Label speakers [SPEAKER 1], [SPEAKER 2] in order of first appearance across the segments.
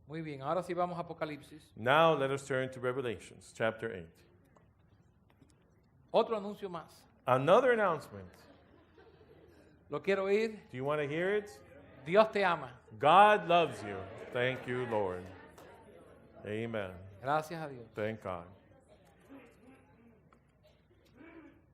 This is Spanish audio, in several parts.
[SPEAKER 1] Muy bien, ahora sí vamos a Apocalipsis.
[SPEAKER 2] Now let us turn to Revelations chapter 8.
[SPEAKER 1] Otro anuncio más.
[SPEAKER 2] Another announcement.
[SPEAKER 1] ¿Lo quiero oír?
[SPEAKER 2] Do you want to hear it?
[SPEAKER 1] Dios te ama.
[SPEAKER 2] God loves you. Thank you, Lord. Amen.
[SPEAKER 1] Gracias a Dios.
[SPEAKER 2] Thank God.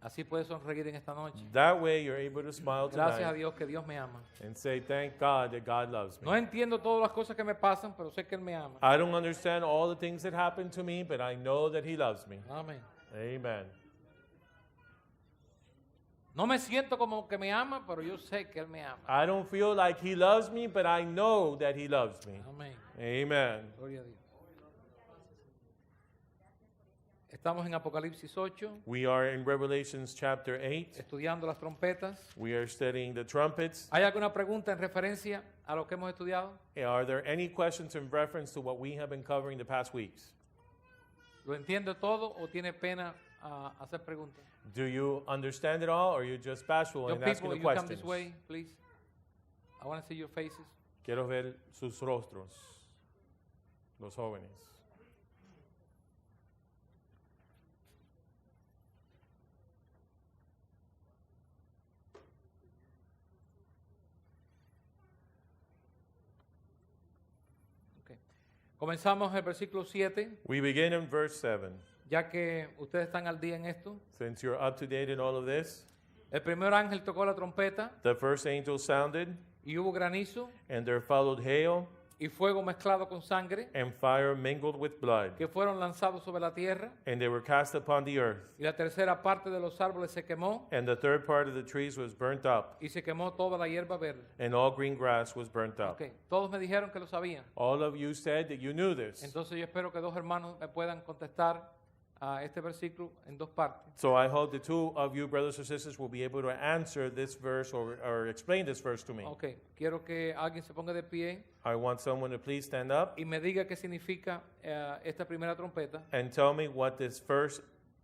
[SPEAKER 1] Así puedes sonreír en esta noche.
[SPEAKER 2] That way you're able to smile
[SPEAKER 1] Gracias a
[SPEAKER 2] tonight
[SPEAKER 1] Dios que Dios me ama.
[SPEAKER 2] and say, thank God that God loves
[SPEAKER 1] No
[SPEAKER 2] me.
[SPEAKER 1] entiendo todas las cosas que me pasan, pero sé que Él me ama.
[SPEAKER 2] I don't understand all the things that happen to me, but I know that He loves me.
[SPEAKER 1] Amén.
[SPEAKER 2] Amen.
[SPEAKER 1] No me siento como que me ama, pero yo sé que Él me ama.
[SPEAKER 2] I don't feel like He loves me, but I know that He loves me.
[SPEAKER 1] Amén.
[SPEAKER 2] Amen.
[SPEAKER 1] Gloria a Dios. Estamos en Apocalipsis 8,
[SPEAKER 2] We are in Revelations chapter 8.
[SPEAKER 1] estudiando las trompetas.
[SPEAKER 2] We are studying the trumpets.
[SPEAKER 1] ¿Hay alguna pregunta en referencia a lo que hemos estudiado?
[SPEAKER 2] Are there any questions in reference to what we have been covering the past weeks?
[SPEAKER 1] ¿Lo entiende todo o tiene pena a hacer preguntas?
[SPEAKER 2] Do you understand it all, or are you just bashful
[SPEAKER 1] Young
[SPEAKER 2] in asking
[SPEAKER 1] people,
[SPEAKER 2] the
[SPEAKER 1] you come
[SPEAKER 2] questions?
[SPEAKER 1] this way, please. I want to see your faces.
[SPEAKER 2] Quiero ver sus rostros, los jóvenes.
[SPEAKER 1] Okay. Comenzamos el versículo 7,
[SPEAKER 2] We begin in verse 7.
[SPEAKER 1] ya que ustedes están al día en esto.
[SPEAKER 2] Since you're up to date in all of this,
[SPEAKER 1] El primer ángel tocó la trompeta
[SPEAKER 2] the first angel sounded,
[SPEAKER 1] y hubo granizo
[SPEAKER 2] and there followed hail,
[SPEAKER 1] y fuego mezclado con sangre
[SPEAKER 2] and fire mingled with blood,
[SPEAKER 1] que fueron lanzados sobre la tierra,
[SPEAKER 2] and they were cast upon the earth.
[SPEAKER 1] y la tercera parte de los árboles se quemó
[SPEAKER 2] And the third part of the trees was burnt up,
[SPEAKER 1] y se quemó toda la hierba verde.
[SPEAKER 2] and all green grass was burnt up.
[SPEAKER 1] Okay. Todos me dijeron que lo sabían.
[SPEAKER 2] All of you said that you knew this.
[SPEAKER 1] Entonces yo espero que dos hermanos me puedan contestar a este versículo en dos partes.
[SPEAKER 2] So I hope the two of you, brothers or sisters, will be able to answer this verse or explain this verse to me.
[SPEAKER 1] Ok, quiero que alguien se ponga de pie
[SPEAKER 2] I want someone to please stand up
[SPEAKER 1] y me diga qué significa esta primera trompeta
[SPEAKER 2] and tell me what this first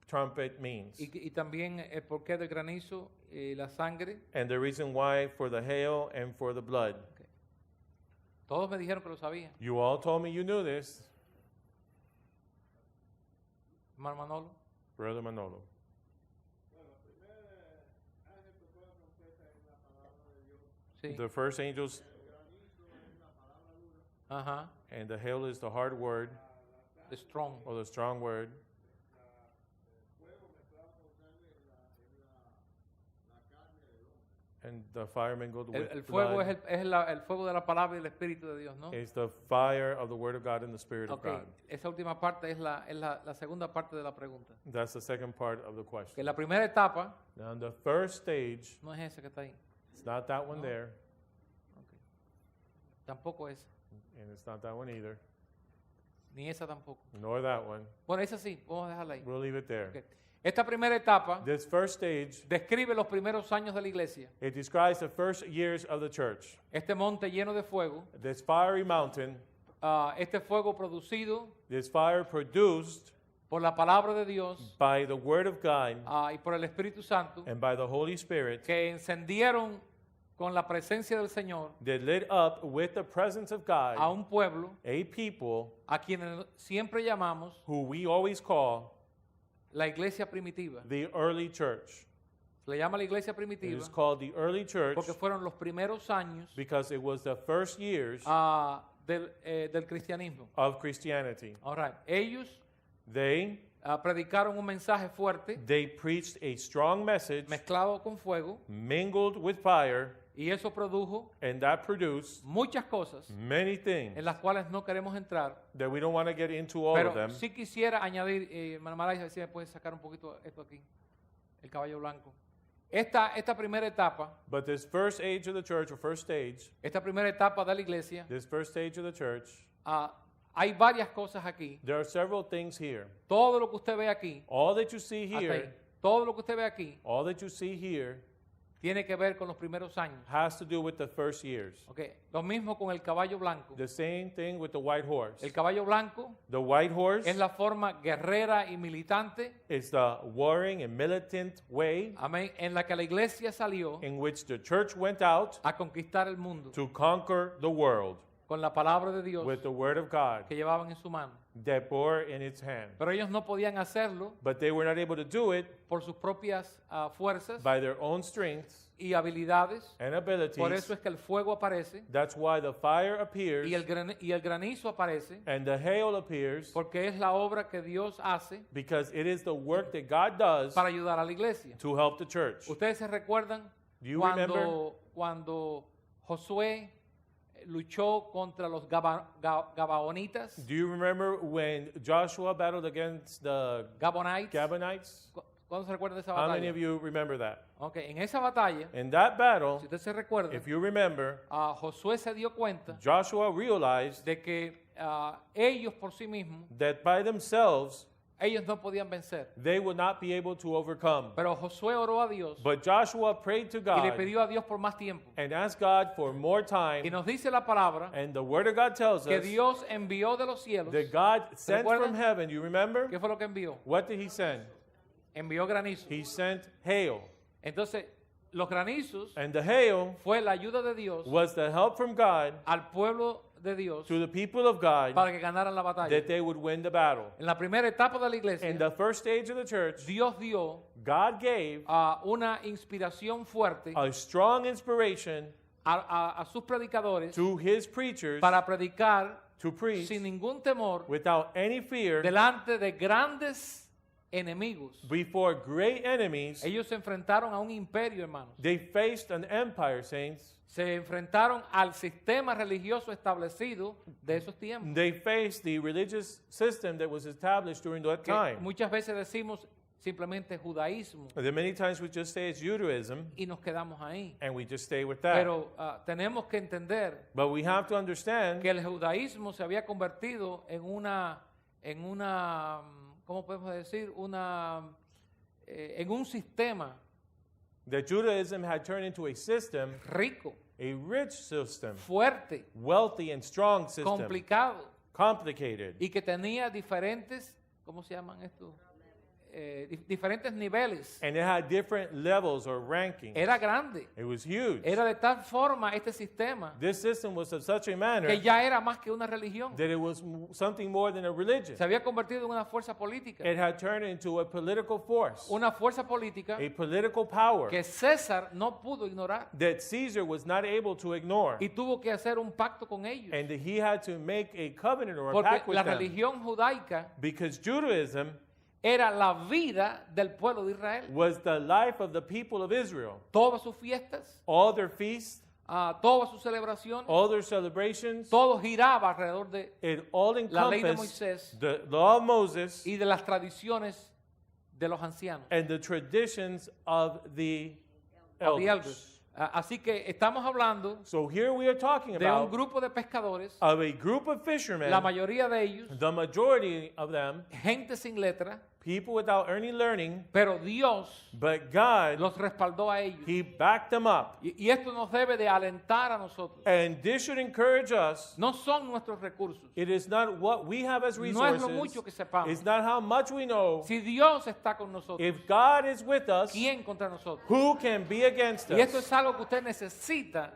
[SPEAKER 2] trumpet means
[SPEAKER 1] y también el porqué del granizo y la sangre.
[SPEAKER 2] and the reason why for the hail and for the blood.
[SPEAKER 1] Okay. Todos me dijeron que lo sabían.
[SPEAKER 2] You all told me you knew this,
[SPEAKER 1] Hermano Manolo.
[SPEAKER 2] Brother Manolo.
[SPEAKER 1] Sí.
[SPEAKER 2] The first angels
[SPEAKER 1] Ajá.
[SPEAKER 2] and the hail is the hard word
[SPEAKER 1] The strong.
[SPEAKER 2] or the strong word. And the fire mingled with
[SPEAKER 1] El fuego
[SPEAKER 2] blood
[SPEAKER 1] es el fuego de la palabra y el espíritu de Dios, ¿no?
[SPEAKER 2] is the fire of the word of God and the spirit of
[SPEAKER 1] Ok,
[SPEAKER 2] God.
[SPEAKER 1] esa última parte es la segunda parte de la pregunta.
[SPEAKER 2] That's the second part of the
[SPEAKER 1] Que
[SPEAKER 2] question.
[SPEAKER 1] la primera etapa
[SPEAKER 2] Now, the first stage,
[SPEAKER 1] no es esa que está ahí.
[SPEAKER 2] it's not that one
[SPEAKER 1] No.
[SPEAKER 2] there,
[SPEAKER 1] Okay. Tampoco esa,
[SPEAKER 2] and it's not that one either,
[SPEAKER 1] ni esa tampoco.
[SPEAKER 2] nor that one.
[SPEAKER 1] Bueno, esa sí, vamos a dejarla ahí.
[SPEAKER 2] We'll leave it there.
[SPEAKER 1] Ok. Esta primera etapa
[SPEAKER 2] This first stage,
[SPEAKER 1] describe los primeros años de la iglesia.
[SPEAKER 2] it describes the first years of the church.
[SPEAKER 1] Este monte lleno de fuego,
[SPEAKER 2] This fiery mountain,
[SPEAKER 1] este fuego producido
[SPEAKER 2] this fire produced
[SPEAKER 1] por la palabra de Dios
[SPEAKER 2] by the word of God
[SPEAKER 1] y por el Espíritu Santo,
[SPEAKER 2] and by the Holy Spirit,
[SPEAKER 1] que encendieron con la presencia del Señor
[SPEAKER 2] that lit up with the presence of
[SPEAKER 1] a
[SPEAKER 2] God
[SPEAKER 1] un pueblo
[SPEAKER 2] a people
[SPEAKER 1] a quienes siempre llamamos
[SPEAKER 2] who we always call
[SPEAKER 1] la iglesia primitiva.
[SPEAKER 2] the early church.
[SPEAKER 1] Se le llama la iglesia
[SPEAKER 2] It
[SPEAKER 1] primitiva
[SPEAKER 2] is called the early church
[SPEAKER 1] porque fueron los primeros años
[SPEAKER 2] because it was the first years
[SPEAKER 1] del cristianismo.
[SPEAKER 2] of Christianity.
[SPEAKER 1] All right. Ellos
[SPEAKER 2] They
[SPEAKER 1] predicaron un mensaje fuerte
[SPEAKER 2] preached a strong message
[SPEAKER 1] mezclado con fuego
[SPEAKER 2] mingled with fire,
[SPEAKER 1] y eso produjo
[SPEAKER 2] and that produced
[SPEAKER 1] muchas cosas
[SPEAKER 2] many things
[SPEAKER 1] en las cuales no queremos entrar,
[SPEAKER 2] that we don't want to get into all
[SPEAKER 1] pero
[SPEAKER 2] of them.
[SPEAKER 1] sí quisiera añadir, hermana Maraya, a ver si me puedes sacar un poquito esto aquí, el caballo blanco. Esta primera etapa,
[SPEAKER 2] But this first age of the church, or first stage,
[SPEAKER 1] esta primera etapa de la iglesia,
[SPEAKER 2] this first stage of the church,
[SPEAKER 1] hay varias cosas aquí.
[SPEAKER 2] there are several things here.
[SPEAKER 1] Todo lo que usted ve aquí,
[SPEAKER 2] All that you see
[SPEAKER 1] hasta ahí,
[SPEAKER 2] here,
[SPEAKER 1] todo lo que usted ve aquí,
[SPEAKER 2] all that you see here
[SPEAKER 1] tiene que ver con los primeros años.
[SPEAKER 2] has to do with the first years.
[SPEAKER 1] Okay. Lo mismo con el caballo blanco.
[SPEAKER 2] The same thing with the white horse.
[SPEAKER 1] El caballo blanco
[SPEAKER 2] The white horse
[SPEAKER 1] es la forma guerrera y militante,
[SPEAKER 2] is the warring and militant way
[SPEAKER 1] amén, en la que la iglesia salió
[SPEAKER 2] in which the church went out
[SPEAKER 1] a conquistar el mundo.
[SPEAKER 2] to conquer the world.
[SPEAKER 1] con la palabra de Dios
[SPEAKER 2] with the word of God
[SPEAKER 1] que llevaban en su mano.
[SPEAKER 2] that bore in its hand.
[SPEAKER 1] Pero ellos no podían hacerlo
[SPEAKER 2] But they were not able to do it
[SPEAKER 1] por sus propias fuerzas
[SPEAKER 2] by their own strengths
[SPEAKER 1] y habilidades.
[SPEAKER 2] and
[SPEAKER 1] Por
[SPEAKER 2] abilities.
[SPEAKER 1] eso es que el fuego aparece
[SPEAKER 2] That's why the fire appears
[SPEAKER 1] y el granizo aparece,
[SPEAKER 2] and the hail appears,
[SPEAKER 1] porque es la obra que Dios hace
[SPEAKER 2] because it is the work that God does
[SPEAKER 1] para ayudar a la iglesia.
[SPEAKER 2] to help the church.
[SPEAKER 1] ¿Ustedes se recuerdan
[SPEAKER 2] Do you remember
[SPEAKER 1] cuando Josué luchó contra los Gabaonitas?
[SPEAKER 2] Do you remember when Joshua battled against the
[SPEAKER 1] Gabonites.
[SPEAKER 2] Gabonites?
[SPEAKER 1] ¿Cuándo se recuerdan de esa
[SPEAKER 2] How many of
[SPEAKER 1] batalla?
[SPEAKER 2] you remember that?
[SPEAKER 1] Okay, en esa batalla,
[SPEAKER 2] In that battle,
[SPEAKER 1] si usted se recuerda,
[SPEAKER 2] if you remember,
[SPEAKER 1] Josué se dio cuenta
[SPEAKER 2] Joshua realized
[SPEAKER 1] de que ellos por sí mismos,
[SPEAKER 2] that by themselves
[SPEAKER 1] ellos no podían vencer.
[SPEAKER 2] they would not be able to overcome.
[SPEAKER 1] Pero Josué oró a Dios
[SPEAKER 2] But Joshua prayed to
[SPEAKER 1] y le
[SPEAKER 2] God
[SPEAKER 1] pidió a Dios por más tiempo.
[SPEAKER 2] and asked God for more
[SPEAKER 1] Y
[SPEAKER 2] time.
[SPEAKER 1] nos dice la palabra
[SPEAKER 2] And the word of God tells
[SPEAKER 1] que
[SPEAKER 2] us
[SPEAKER 1] Dios envió de los cielos.
[SPEAKER 2] that God sent
[SPEAKER 1] recuerdan?
[SPEAKER 2] from heaven. You remember?
[SPEAKER 1] ¿Qué fue lo que envió?
[SPEAKER 2] What did he send?
[SPEAKER 1] Envió granizo.
[SPEAKER 2] He sent hail.
[SPEAKER 1] Entonces, los granizos
[SPEAKER 2] And the hail
[SPEAKER 1] fue la ayuda de Dios
[SPEAKER 2] was the help from God
[SPEAKER 1] al pueblo de Dios
[SPEAKER 2] to the people of God
[SPEAKER 1] para que ganaran la batalla.
[SPEAKER 2] that they would win the battle.
[SPEAKER 1] En la primera etapa de la
[SPEAKER 2] In
[SPEAKER 1] iglesia,
[SPEAKER 2] the first stage of the church,
[SPEAKER 1] Dios dio
[SPEAKER 2] God gave
[SPEAKER 1] una inspiración fuerte
[SPEAKER 2] a strong inspiration
[SPEAKER 1] a sus predicadores
[SPEAKER 2] to his preachers
[SPEAKER 1] para predicar
[SPEAKER 2] to preach
[SPEAKER 1] sin ningún temor
[SPEAKER 2] without any fear
[SPEAKER 1] delante de grandes enemigos.
[SPEAKER 2] before great enemies.
[SPEAKER 1] Ellos se enfrentaron a un imperio, hermanos.
[SPEAKER 2] They faced an empire, saints.
[SPEAKER 1] Se enfrentaron al sistema religioso establecido de esos tiempos.
[SPEAKER 2] They faced the religious system that was established during that
[SPEAKER 1] Que
[SPEAKER 2] time.
[SPEAKER 1] muchas veces decimos simplemente judaísmo
[SPEAKER 2] There are many times we just say it's Judaism
[SPEAKER 1] y nos quedamos ahí.
[SPEAKER 2] and we just stay with that.
[SPEAKER 1] Pero tenemos que entender
[SPEAKER 2] But we have to understand
[SPEAKER 1] que el judaísmo se había convertido en una, ¿cómo podemos decir? En un sistema
[SPEAKER 2] that Judaism had turned into a system,
[SPEAKER 1] rico,
[SPEAKER 2] a rich system,
[SPEAKER 1] fuerte,
[SPEAKER 2] wealthy and strong system,
[SPEAKER 1] complicado
[SPEAKER 2] complicated,
[SPEAKER 1] y que tenía diferentes, ¿cómo se llaman estos? Diferentes niveles.
[SPEAKER 2] and it had different levels or rankings.
[SPEAKER 1] Era grande.
[SPEAKER 2] It was huge.
[SPEAKER 1] Era de tal forma este sistema
[SPEAKER 2] This system was of such a manner
[SPEAKER 1] que ya era más que una religión.
[SPEAKER 2] that it was something more than a religion.
[SPEAKER 1] Se había convertido en una fuerza política.
[SPEAKER 2] It had turned into a political force,
[SPEAKER 1] Una fuerza política
[SPEAKER 2] a political power
[SPEAKER 1] que César no pudo ignorar
[SPEAKER 2] that Caesar was not able to ignore,
[SPEAKER 1] y tuvo que hacer un pacto con ellos.
[SPEAKER 2] and that he had to make a covenant or a
[SPEAKER 1] Porque
[SPEAKER 2] pact with
[SPEAKER 1] la
[SPEAKER 2] them.
[SPEAKER 1] religión judaica
[SPEAKER 2] Because Judaism
[SPEAKER 1] era la vida del pueblo de Israel.
[SPEAKER 2] was the life of the people of Israel.
[SPEAKER 1] Todas sus fiestas,
[SPEAKER 2] All their feasts,
[SPEAKER 1] todas sus celebraciones,
[SPEAKER 2] all their celebrations,
[SPEAKER 1] todo giraba alrededor de
[SPEAKER 2] it all
[SPEAKER 1] la ley de
[SPEAKER 2] encompassed
[SPEAKER 1] Moisés
[SPEAKER 2] the law of Moses
[SPEAKER 1] y de las tradiciones de los ancianos,
[SPEAKER 2] and the traditions of the
[SPEAKER 1] of the
[SPEAKER 2] elders.
[SPEAKER 1] elders. Así que estamos hablando
[SPEAKER 2] So here we are talking
[SPEAKER 1] de un
[SPEAKER 2] about
[SPEAKER 1] grupo de pescadores,
[SPEAKER 2] of a group of fishermen,
[SPEAKER 1] la mayoría de ellos,
[SPEAKER 2] the majority of them,
[SPEAKER 1] gente sin letra,
[SPEAKER 2] people without any learning,
[SPEAKER 1] pero Dios
[SPEAKER 2] but God,
[SPEAKER 1] los respaldó a ellos.
[SPEAKER 2] He backed them up.
[SPEAKER 1] Y esto nos debe de alentar a nosotros.
[SPEAKER 2] And this should encourage us.
[SPEAKER 1] No son nuestros recursos.
[SPEAKER 2] It is not what we have as
[SPEAKER 1] No es
[SPEAKER 2] resources.
[SPEAKER 1] lo mucho que sepamos.
[SPEAKER 2] It's not how much we know.
[SPEAKER 1] Si Dios está con nosotros,
[SPEAKER 2] If God is with us,
[SPEAKER 1] ¿quién contra nosotros?
[SPEAKER 2] who can be against
[SPEAKER 1] Y esto
[SPEAKER 2] us?
[SPEAKER 1] es algo que usted necesita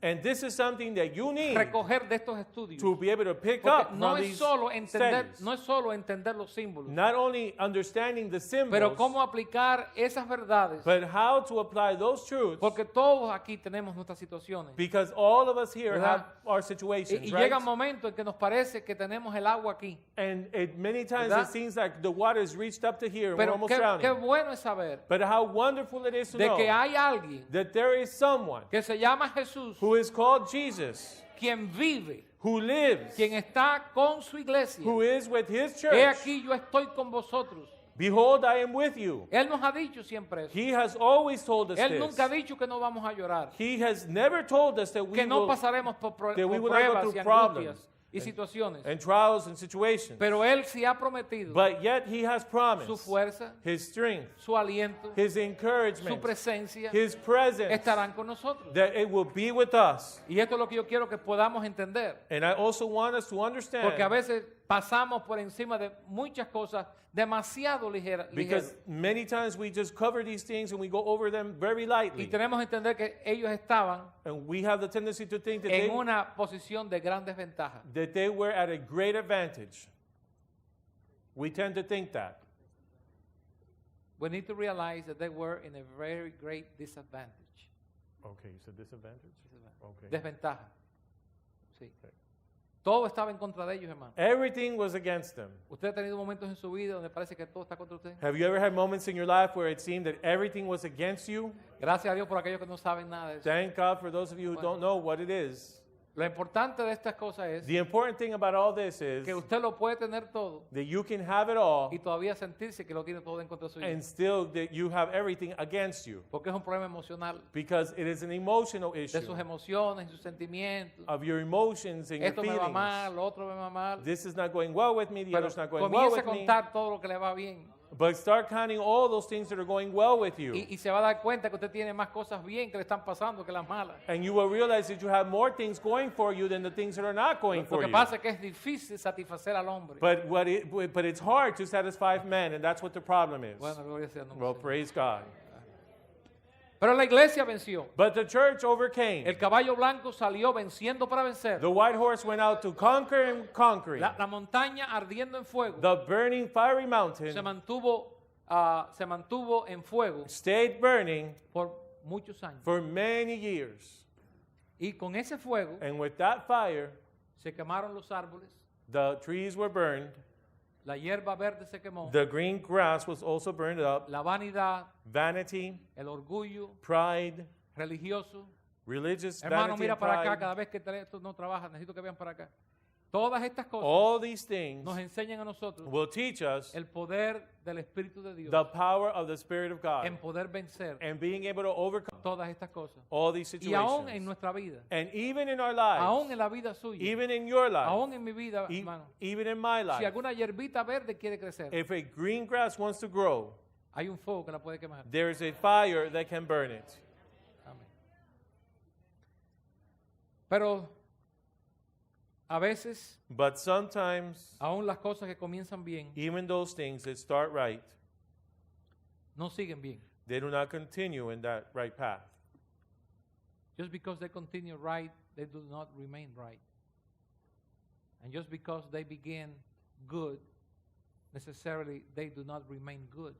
[SPEAKER 2] And this is something that you need
[SPEAKER 1] recoger de estos estudios.
[SPEAKER 2] to be able to pick
[SPEAKER 1] Porque
[SPEAKER 2] up
[SPEAKER 1] no
[SPEAKER 2] from
[SPEAKER 1] es
[SPEAKER 2] these
[SPEAKER 1] solo entender,
[SPEAKER 2] studies.
[SPEAKER 1] no es solo entender los símbolos,
[SPEAKER 2] Not only understanding the
[SPEAKER 1] pero
[SPEAKER 2] symbols,
[SPEAKER 1] cómo aplicar esas verdades.
[SPEAKER 2] but how to apply those truths.
[SPEAKER 1] Porque todos aquí tenemos nuestras situaciones.
[SPEAKER 2] Because all of us here
[SPEAKER 1] ¿Verdad?
[SPEAKER 2] have our situations,
[SPEAKER 1] Y
[SPEAKER 2] right?
[SPEAKER 1] llega un momento en que nos parece que tenemos el agua aquí.
[SPEAKER 2] And many times
[SPEAKER 1] ¿Verdad?
[SPEAKER 2] it seems like the water has reached up to here and we're
[SPEAKER 1] Pero
[SPEAKER 2] almost
[SPEAKER 1] qué
[SPEAKER 2] drowning.
[SPEAKER 1] bueno es saber
[SPEAKER 2] But how wonderful it is to
[SPEAKER 1] de
[SPEAKER 2] know
[SPEAKER 1] que hay alguien
[SPEAKER 2] that there is someone
[SPEAKER 1] que se llama Jesús,
[SPEAKER 2] who is called Jesus,
[SPEAKER 1] quien vive,
[SPEAKER 2] who lives,
[SPEAKER 1] quien está con su iglesia.
[SPEAKER 2] who is with his
[SPEAKER 1] He
[SPEAKER 2] church.
[SPEAKER 1] aquí yo estoy con vosotros.
[SPEAKER 2] Behold, I am with you.
[SPEAKER 1] Él nos ha dicho siempre eso.
[SPEAKER 2] He has always told us
[SPEAKER 1] Él nunca ha
[SPEAKER 2] this.
[SPEAKER 1] dicho que no vamos a llorar,
[SPEAKER 2] He has never told us that we
[SPEAKER 1] que no
[SPEAKER 2] will,
[SPEAKER 1] pasaremos por
[SPEAKER 2] that we will not go
[SPEAKER 1] pruebas
[SPEAKER 2] through
[SPEAKER 1] y
[SPEAKER 2] problems
[SPEAKER 1] angustias y situaciones.
[SPEAKER 2] and trials and situations.
[SPEAKER 1] Pero Él sí ha prometido
[SPEAKER 2] But yet he has
[SPEAKER 1] su
[SPEAKER 2] promised
[SPEAKER 1] fuerza,
[SPEAKER 2] his strength,
[SPEAKER 1] su aliento,
[SPEAKER 2] his
[SPEAKER 1] su
[SPEAKER 2] encouragement,
[SPEAKER 1] presencia
[SPEAKER 2] his presence,
[SPEAKER 1] estarán con nosotros.
[SPEAKER 2] that it will be with us.
[SPEAKER 1] Y esto es lo que yo quiero que podamos entender.
[SPEAKER 2] And I also want us to understand
[SPEAKER 1] Porque a veces pasamos por encima de muchas cosas demasiado ligeras.
[SPEAKER 2] Because many times we just cover these things and we go over them very lightly.
[SPEAKER 1] Y tenemos que entender que ellos estaban
[SPEAKER 2] And we have the tendency to think that
[SPEAKER 1] en una posición de gran desventaja.
[SPEAKER 2] they were at a great advantage. We tend to think that.
[SPEAKER 1] We need to realize that they were in a very great disadvantage.
[SPEAKER 2] Okay, you said disadvantage? Okay.
[SPEAKER 1] Desventaja. Sí.
[SPEAKER 2] Okay.
[SPEAKER 1] Todo estaba en contra de ellos, hermano.
[SPEAKER 2] Everything was against them.
[SPEAKER 1] Usted ha tenido momentos en su vida donde parece que todo está contra usted.
[SPEAKER 2] Have you ever had moments in your life where it seemed that everything was against you?
[SPEAKER 1] Gracias a Dios por aquellos que no saben nada de eso.
[SPEAKER 2] Thank God for those of you who don't know what it is.
[SPEAKER 1] Lo importante de estas cosas es
[SPEAKER 2] The important thing about all this is
[SPEAKER 1] que usted lo puede tener todo
[SPEAKER 2] that you can have it all
[SPEAKER 1] y todavía sentirse que lo tiene todo en contra suyo.
[SPEAKER 2] and still that you have everything against you.
[SPEAKER 1] Porque es un problema emocional
[SPEAKER 2] Because it is an emotional
[SPEAKER 1] de
[SPEAKER 2] issue
[SPEAKER 1] sus emociones y sus sentimientos.
[SPEAKER 2] of your emotions and your
[SPEAKER 1] Esto me va
[SPEAKER 2] feelings.
[SPEAKER 1] mal, lo otro me va mal.
[SPEAKER 2] This is not going well with me, the
[SPEAKER 1] Pero
[SPEAKER 2] other's not going well
[SPEAKER 1] comience a
[SPEAKER 2] with me.
[SPEAKER 1] contar todo lo que le va bien.
[SPEAKER 2] But start counting all those things that are going well with you.
[SPEAKER 1] Y se va a dar cuenta que usted tiene más cosas bien que le están pasando que las malas.
[SPEAKER 2] And you will realize that you have more things going for you than the things that are not going
[SPEAKER 1] Lo
[SPEAKER 2] for
[SPEAKER 1] que
[SPEAKER 2] you.
[SPEAKER 1] pasa es que es difícil satisfacer al hombre.
[SPEAKER 2] But it's hard to satisfy men, and that's what the problem is.
[SPEAKER 1] Bueno, gloria sea al nombre
[SPEAKER 2] Well,
[SPEAKER 1] del Señor.
[SPEAKER 2] praise God.
[SPEAKER 1] Pero la iglesia venció.
[SPEAKER 2] But the church overcame.
[SPEAKER 1] El caballo blanco salió venciendo para vencer.
[SPEAKER 2] The white horse went out to conquer and conquering.
[SPEAKER 1] La montaña ardiendo en fuego
[SPEAKER 2] The burning fiery
[SPEAKER 1] se
[SPEAKER 2] mountain
[SPEAKER 1] mantuvo en fuego
[SPEAKER 2] stayed burning
[SPEAKER 1] por muchos años.
[SPEAKER 2] for many years.
[SPEAKER 1] Y con ese fuego
[SPEAKER 2] And with that fire,
[SPEAKER 1] se quemaron los árboles,
[SPEAKER 2] the trees were burned.
[SPEAKER 1] la hierba verde se quemó,
[SPEAKER 2] The green grass was also burned up.
[SPEAKER 1] la vanidad,
[SPEAKER 2] Vanity,
[SPEAKER 1] el orgullo
[SPEAKER 2] pride,
[SPEAKER 1] religioso.
[SPEAKER 2] religious
[SPEAKER 1] Hermano,
[SPEAKER 2] vanity
[SPEAKER 1] mira
[SPEAKER 2] and
[SPEAKER 1] para acá,
[SPEAKER 2] pride.
[SPEAKER 1] cada vez que esto no trabaja, necesito que vean para acá. Todas estas cosas
[SPEAKER 2] All these things
[SPEAKER 1] nos enseñan a nosotros
[SPEAKER 2] will teach us
[SPEAKER 1] el poder del Espíritu de Dios
[SPEAKER 2] the power of the Spirit of God
[SPEAKER 1] en poder vencer
[SPEAKER 2] and being able to overcome
[SPEAKER 1] todas estas cosas.
[SPEAKER 2] all these
[SPEAKER 1] Y aún en
[SPEAKER 2] situations.
[SPEAKER 1] nuestra vida,
[SPEAKER 2] And even in our
[SPEAKER 1] aún
[SPEAKER 2] lives,
[SPEAKER 1] en la vida suya,
[SPEAKER 2] even in your life,
[SPEAKER 1] aún en mi vida,
[SPEAKER 2] e-
[SPEAKER 1] hermano,
[SPEAKER 2] even in my
[SPEAKER 1] si
[SPEAKER 2] life,
[SPEAKER 1] alguna hierbita verde quiere crecer,
[SPEAKER 2] if a green grass wants to grow,
[SPEAKER 1] hay un fuego que la puede quemar.
[SPEAKER 2] there is a fire that can burn it.
[SPEAKER 1] Amén. Pero a veces,
[SPEAKER 2] But sometimes,
[SPEAKER 1] aún las cosas que comienzan bien,
[SPEAKER 2] even those things that start right,
[SPEAKER 1] no siguen bien.
[SPEAKER 2] they do not continue in that right path.
[SPEAKER 1] Just because they continue right, they do not remain right. And just because they begin good, necessarily they do not remain good.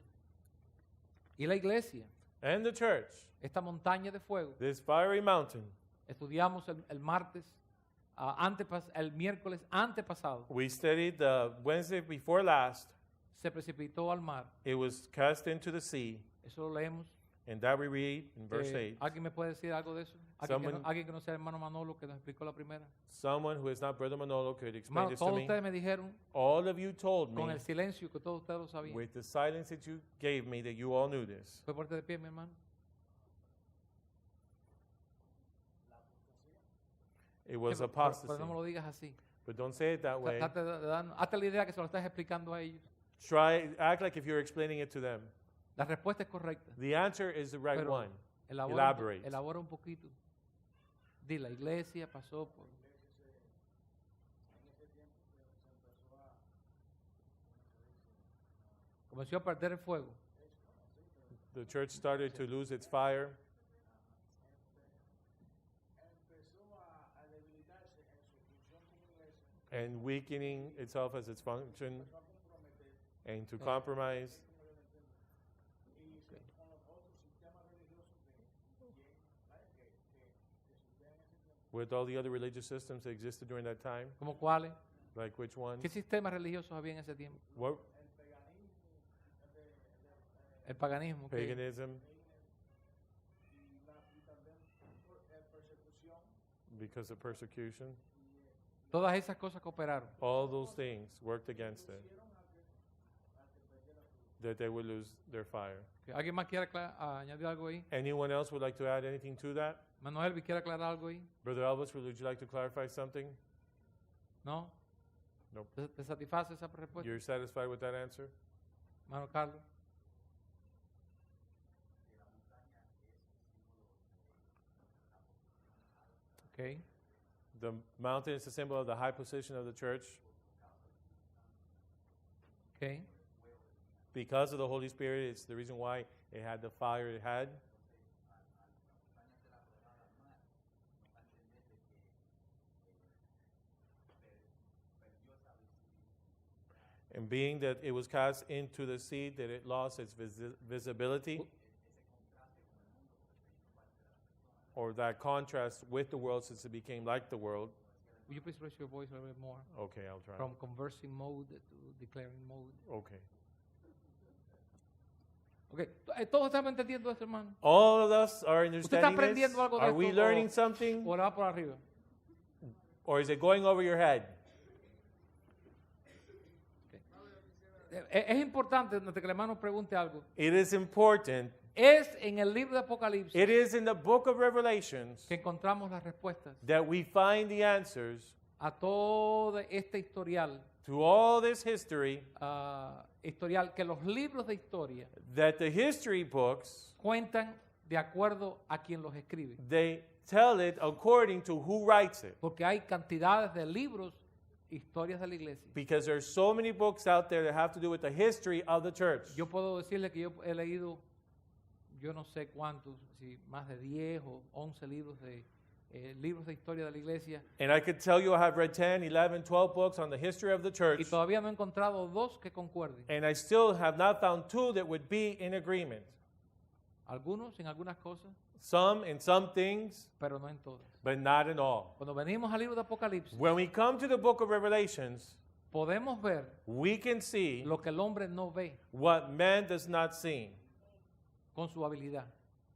[SPEAKER 1] Y la iglesia,
[SPEAKER 2] And the church,
[SPEAKER 1] esta montaña de fuego,
[SPEAKER 2] this fiery mountain,
[SPEAKER 1] estudiamos el martes, el miércoles antepasado,
[SPEAKER 2] we studied the Wednesday before last,
[SPEAKER 1] se precipitó al mar.
[SPEAKER 2] it was cast into the sea,
[SPEAKER 1] Eso lo leemos.
[SPEAKER 2] and that we read in verse 8.
[SPEAKER 1] ¿Alguien me puede decir algo de eso? ¿Alguien que no sea hermano Manolo que nos explicó la primera?
[SPEAKER 2] Someone who is not Brother Manolo could explain
[SPEAKER 1] Hermano,
[SPEAKER 2] this to
[SPEAKER 1] todos
[SPEAKER 2] me.
[SPEAKER 1] ustedes me dijeron
[SPEAKER 2] All of you told
[SPEAKER 1] con
[SPEAKER 2] me,
[SPEAKER 1] el silencio que todos ustedes lo sabían.
[SPEAKER 2] with the silence that you gave me, that you all knew this.
[SPEAKER 1] Fue parte de pie, mi hermano.
[SPEAKER 2] It was
[SPEAKER 1] Pero
[SPEAKER 2] apostasy.
[SPEAKER 1] no me lo digas así.
[SPEAKER 2] But don't say it that way.
[SPEAKER 1] Hazte la idea que se lo estás explicando a ellos.
[SPEAKER 2] Act like if you're explaining it to them.
[SPEAKER 1] La respuesta es correcta.
[SPEAKER 2] The answer is the right
[SPEAKER 1] Pero
[SPEAKER 2] one.
[SPEAKER 1] elabora
[SPEAKER 2] Elaborate.
[SPEAKER 1] un poquito. Di, la iglesia pasó por... Comenzó a perder el fuego.
[SPEAKER 2] The church started to lose its fire. And weakening itself as its function and to compromise with all the other religious systems that existed during that time.
[SPEAKER 1] ¿Como cuáles?
[SPEAKER 2] Like which ones?
[SPEAKER 1] ¿Qué sistemas religiosos había en ese tiempo?
[SPEAKER 2] What?
[SPEAKER 1] El paganismo. ¿ok?
[SPEAKER 2] Paganism. Because of persecution.
[SPEAKER 1] Todas esas cosas cooperaron.
[SPEAKER 2] All those things worked against it. That they would lose their fire.
[SPEAKER 1] ¿Alguien más quiere añadir algo ahí?
[SPEAKER 2] Anyone else would like to add anything to that?
[SPEAKER 1] Manuel, ¿quiere aclarar algo ahí?
[SPEAKER 2] Brother Elvis, would you like to clarify something?
[SPEAKER 1] ¿No?
[SPEAKER 2] Nope.
[SPEAKER 1] ¿Te satisface esa respuesta?
[SPEAKER 2] You're satisfied with that answer?
[SPEAKER 1] Mano Carlos. Okay.
[SPEAKER 2] The mountain is a symbol of the high position of the church
[SPEAKER 1] Okay.
[SPEAKER 2] Because of the Holy Spirit, it's the reason why it had the fire it had. And being that it was cast into the sea, that it lost its visibility, or that contrast with the world since it became like the world.
[SPEAKER 1] Will you please raise your voice a little bit more?
[SPEAKER 2] Okay, I'll try.
[SPEAKER 1] From conversing mode to declaring mode.
[SPEAKER 2] Okay.
[SPEAKER 1] Okay. ¿Todos están entendiendo esto, hermano?
[SPEAKER 2] All of us are
[SPEAKER 1] ¿Usted está
[SPEAKER 2] understanding this?
[SPEAKER 1] aprendiendo algo de
[SPEAKER 2] Are
[SPEAKER 1] esto
[SPEAKER 2] we learning something?
[SPEAKER 1] o le va por arriba?
[SPEAKER 2] Or is it going over your head?
[SPEAKER 1] Es importante que el hermano pregunte algo.
[SPEAKER 2] It is important.
[SPEAKER 1] Es en el libro de Apocalipsis
[SPEAKER 2] It is in the book of Revelations
[SPEAKER 1] que encontramos las respuestas
[SPEAKER 2] that we find the answers
[SPEAKER 1] a todo este historial,
[SPEAKER 2] to all this history,
[SPEAKER 1] que los libros de historia
[SPEAKER 2] that the history books,
[SPEAKER 1] cuentan de acuerdo a quien los escribe.
[SPEAKER 2] they tell it according to who writes it.
[SPEAKER 1] Porque hay cantidades de libros, historias de la iglesia.
[SPEAKER 2] Because there's so many books out there that have to do with the history of the church.
[SPEAKER 1] Yo puedo decirle que yo he leído, yo no sé cuántos, si más de 10 o 11 libros de historia de la iglesia.
[SPEAKER 2] And I could tell you I have read 10, 11, 12 books on the history of the church.
[SPEAKER 1] Y todavía no he encontrado dos que concuerden.
[SPEAKER 2] And I still have not found two that would be in agreement.
[SPEAKER 1] Algunos en algunas cosas,
[SPEAKER 2] Some in some things,
[SPEAKER 1] pero no en todas.
[SPEAKER 2] but not in all.
[SPEAKER 1] Cuando venimos al libro de Apocalipsis,
[SPEAKER 2] When we come to the book of Revelations,
[SPEAKER 1] podemos ver
[SPEAKER 2] we can see
[SPEAKER 1] lo que el hombre no ve
[SPEAKER 2] what man does not see
[SPEAKER 1] con su habilidad.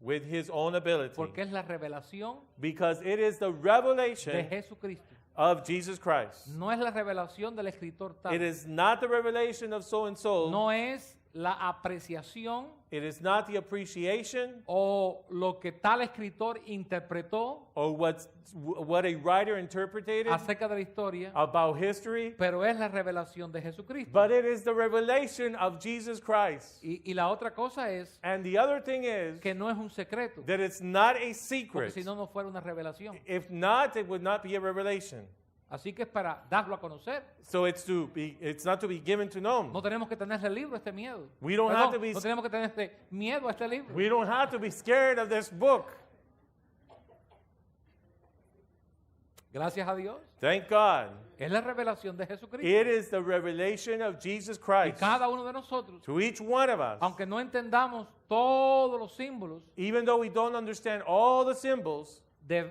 [SPEAKER 2] with his own ability.
[SPEAKER 1] Porque es la revelación
[SPEAKER 2] Because it is the
[SPEAKER 1] de
[SPEAKER 2] revelation
[SPEAKER 1] Jesucristo.
[SPEAKER 2] of Jesus Christ.
[SPEAKER 1] No es la revelación del escritor tal.
[SPEAKER 2] It is not the revelation of so and so.
[SPEAKER 1] No es la apreciación
[SPEAKER 2] It is not the appreciation
[SPEAKER 1] o lo que tal escritor interpretó
[SPEAKER 2] or what a writer interpreted
[SPEAKER 1] acerca de la historia,
[SPEAKER 2] about history,
[SPEAKER 1] pero es la revelación de Jesucristo.
[SPEAKER 2] but it is the revelation of Jesus Christ.
[SPEAKER 1] Y la otra cosa es
[SPEAKER 2] And the other thing is
[SPEAKER 1] que no es un secreto,
[SPEAKER 2] that it's not a
[SPEAKER 1] porque
[SPEAKER 2] secret.
[SPEAKER 1] si no, no fuera una revelación.
[SPEAKER 2] If not, it would not be a revelation.
[SPEAKER 1] Así que es para darlo a conocer.
[SPEAKER 2] So it's not to be given to know.
[SPEAKER 1] No tenemos que tener ese libro, este miedo.
[SPEAKER 2] We don't have to be-
[SPEAKER 1] No tenemos que tener este miedo a este libro.
[SPEAKER 2] We don't have to be scared of this book.
[SPEAKER 1] Gracias a Dios.
[SPEAKER 2] Thank God.
[SPEAKER 1] Es la revelación de Jesucristo.
[SPEAKER 2] It is the revelation of Jesus
[SPEAKER 1] Y
[SPEAKER 2] Christ
[SPEAKER 1] cada uno de nosotros,
[SPEAKER 2] to each one of us.
[SPEAKER 1] aunque no entendamos todos los símbolos,
[SPEAKER 2] Even though we don't understand all the symbols,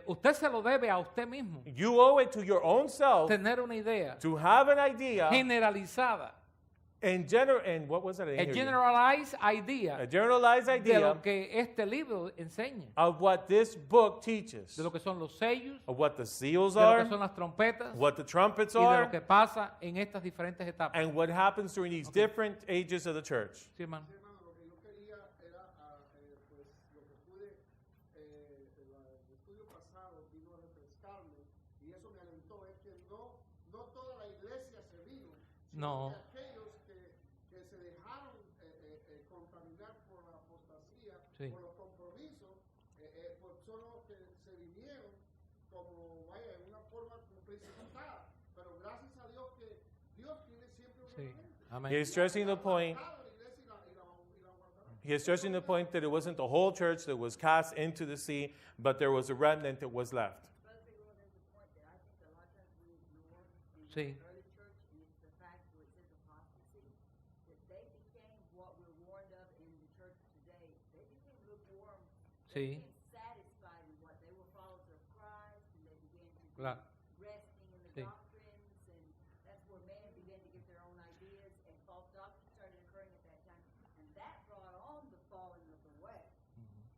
[SPEAKER 1] usted se lo debe a usted mismo.
[SPEAKER 2] you owe it to your own self
[SPEAKER 1] Tener una idea
[SPEAKER 2] to have an idea
[SPEAKER 1] generalizada,
[SPEAKER 2] and what was it? I didn't
[SPEAKER 1] a
[SPEAKER 2] hear you.
[SPEAKER 1] generalized idea
[SPEAKER 2] A generalized
[SPEAKER 1] de
[SPEAKER 2] idea
[SPEAKER 1] lo que este libro enseña,
[SPEAKER 2] of what this book teaches,
[SPEAKER 1] de lo que son los sellos,
[SPEAKER 2] of what the seals
[SPEAKER 1] de lo que
[SPEAKER 2] are,
[SPEAKER 1] son las trompetas
[SPEAKER 2] what the trumpets
[SPEAKER 1] y de
[SPEAKER 2] are,
[SPEAKER 1] lo que pasa en estas diferentes etapas.
[SPEAKER 2] and what happens during these different ages of the church.
[SPEAKER 1] Sí, hermano.
[SPEAKER 3] Hermano, lo que yo quería era, pues, lo que pude, el estudio pasado vino a refrescarme y eso me alentó, es que no toda la iglesia se vino, sino
[SPEAKER 1] No.
[SPEAKER 3] que aquellos que se dejaron contaminar por la apostasía,
[SPEAKER 1] Sí.
[SPEAKER 3] por los compromisos, pues son los que se vinieron como, vaya, en una forma precipitada, pero gracias a Dios que Dios tiene siempre un
[SPEAKER 1] Sí.
[SPEAKER 3] remanente.
[SPEAKER 1] Amén.
[SPEAKER 2] He is stressing the point. He is stressing the point that it wasn't the whole church that was cast into the sea, but there was a remnant that was left.
[SPEAKER 4] Brother Figueroa, there's a point that I think a lot of times we ignore in
[SPEAKER 1] Sí.
[SPEAKER 4] the early church, and it's the fact where it says apostasy, that they became what we're warned of in the church today. They became lukewarm.
[SPEAKER 1] Sí.
[SPEAKER 4] They became satisfied in what they were followers of Christ, and they began to be
[SPEAKER 1] Claro.
[SPEAKER 4] resting in the
[SPEAKER 1] Sí.
[SPEAKER 4] doctrines, and that's where man began to get their own ideas, and false doctrines started occurring at that time. And that brought on the falling of the way.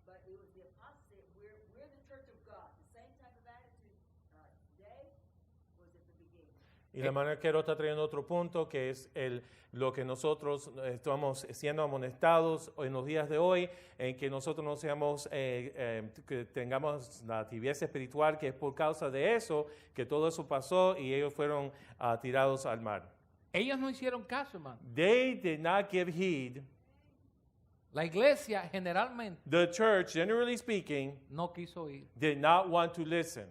[SPEAKER 4] But it was the apostasy. We're the church of God. The same type of attitude today was at the beginning.
[SPEAKER 2] Y la hermana Quero está trayendo otro punto que es lo que nosotros estamos siendo amonestados en los días de hoy, en que nosotros no seamos, que tengamos la tibieza espiritual, que es por causa de eso, que todo eso pasó y ellos fueron tirados al mar.
[SPEAKER 1] Ellos no hicieron caso, hermano.
[SPEAKER 2] They did not give heed.
[SPEAKER 1] La iglesia generalmente
[SPEAKER 2] The church, generally speaking,
[SPEAKER 1] no quiso ir.
[SPEAKER 2] did not want to listen.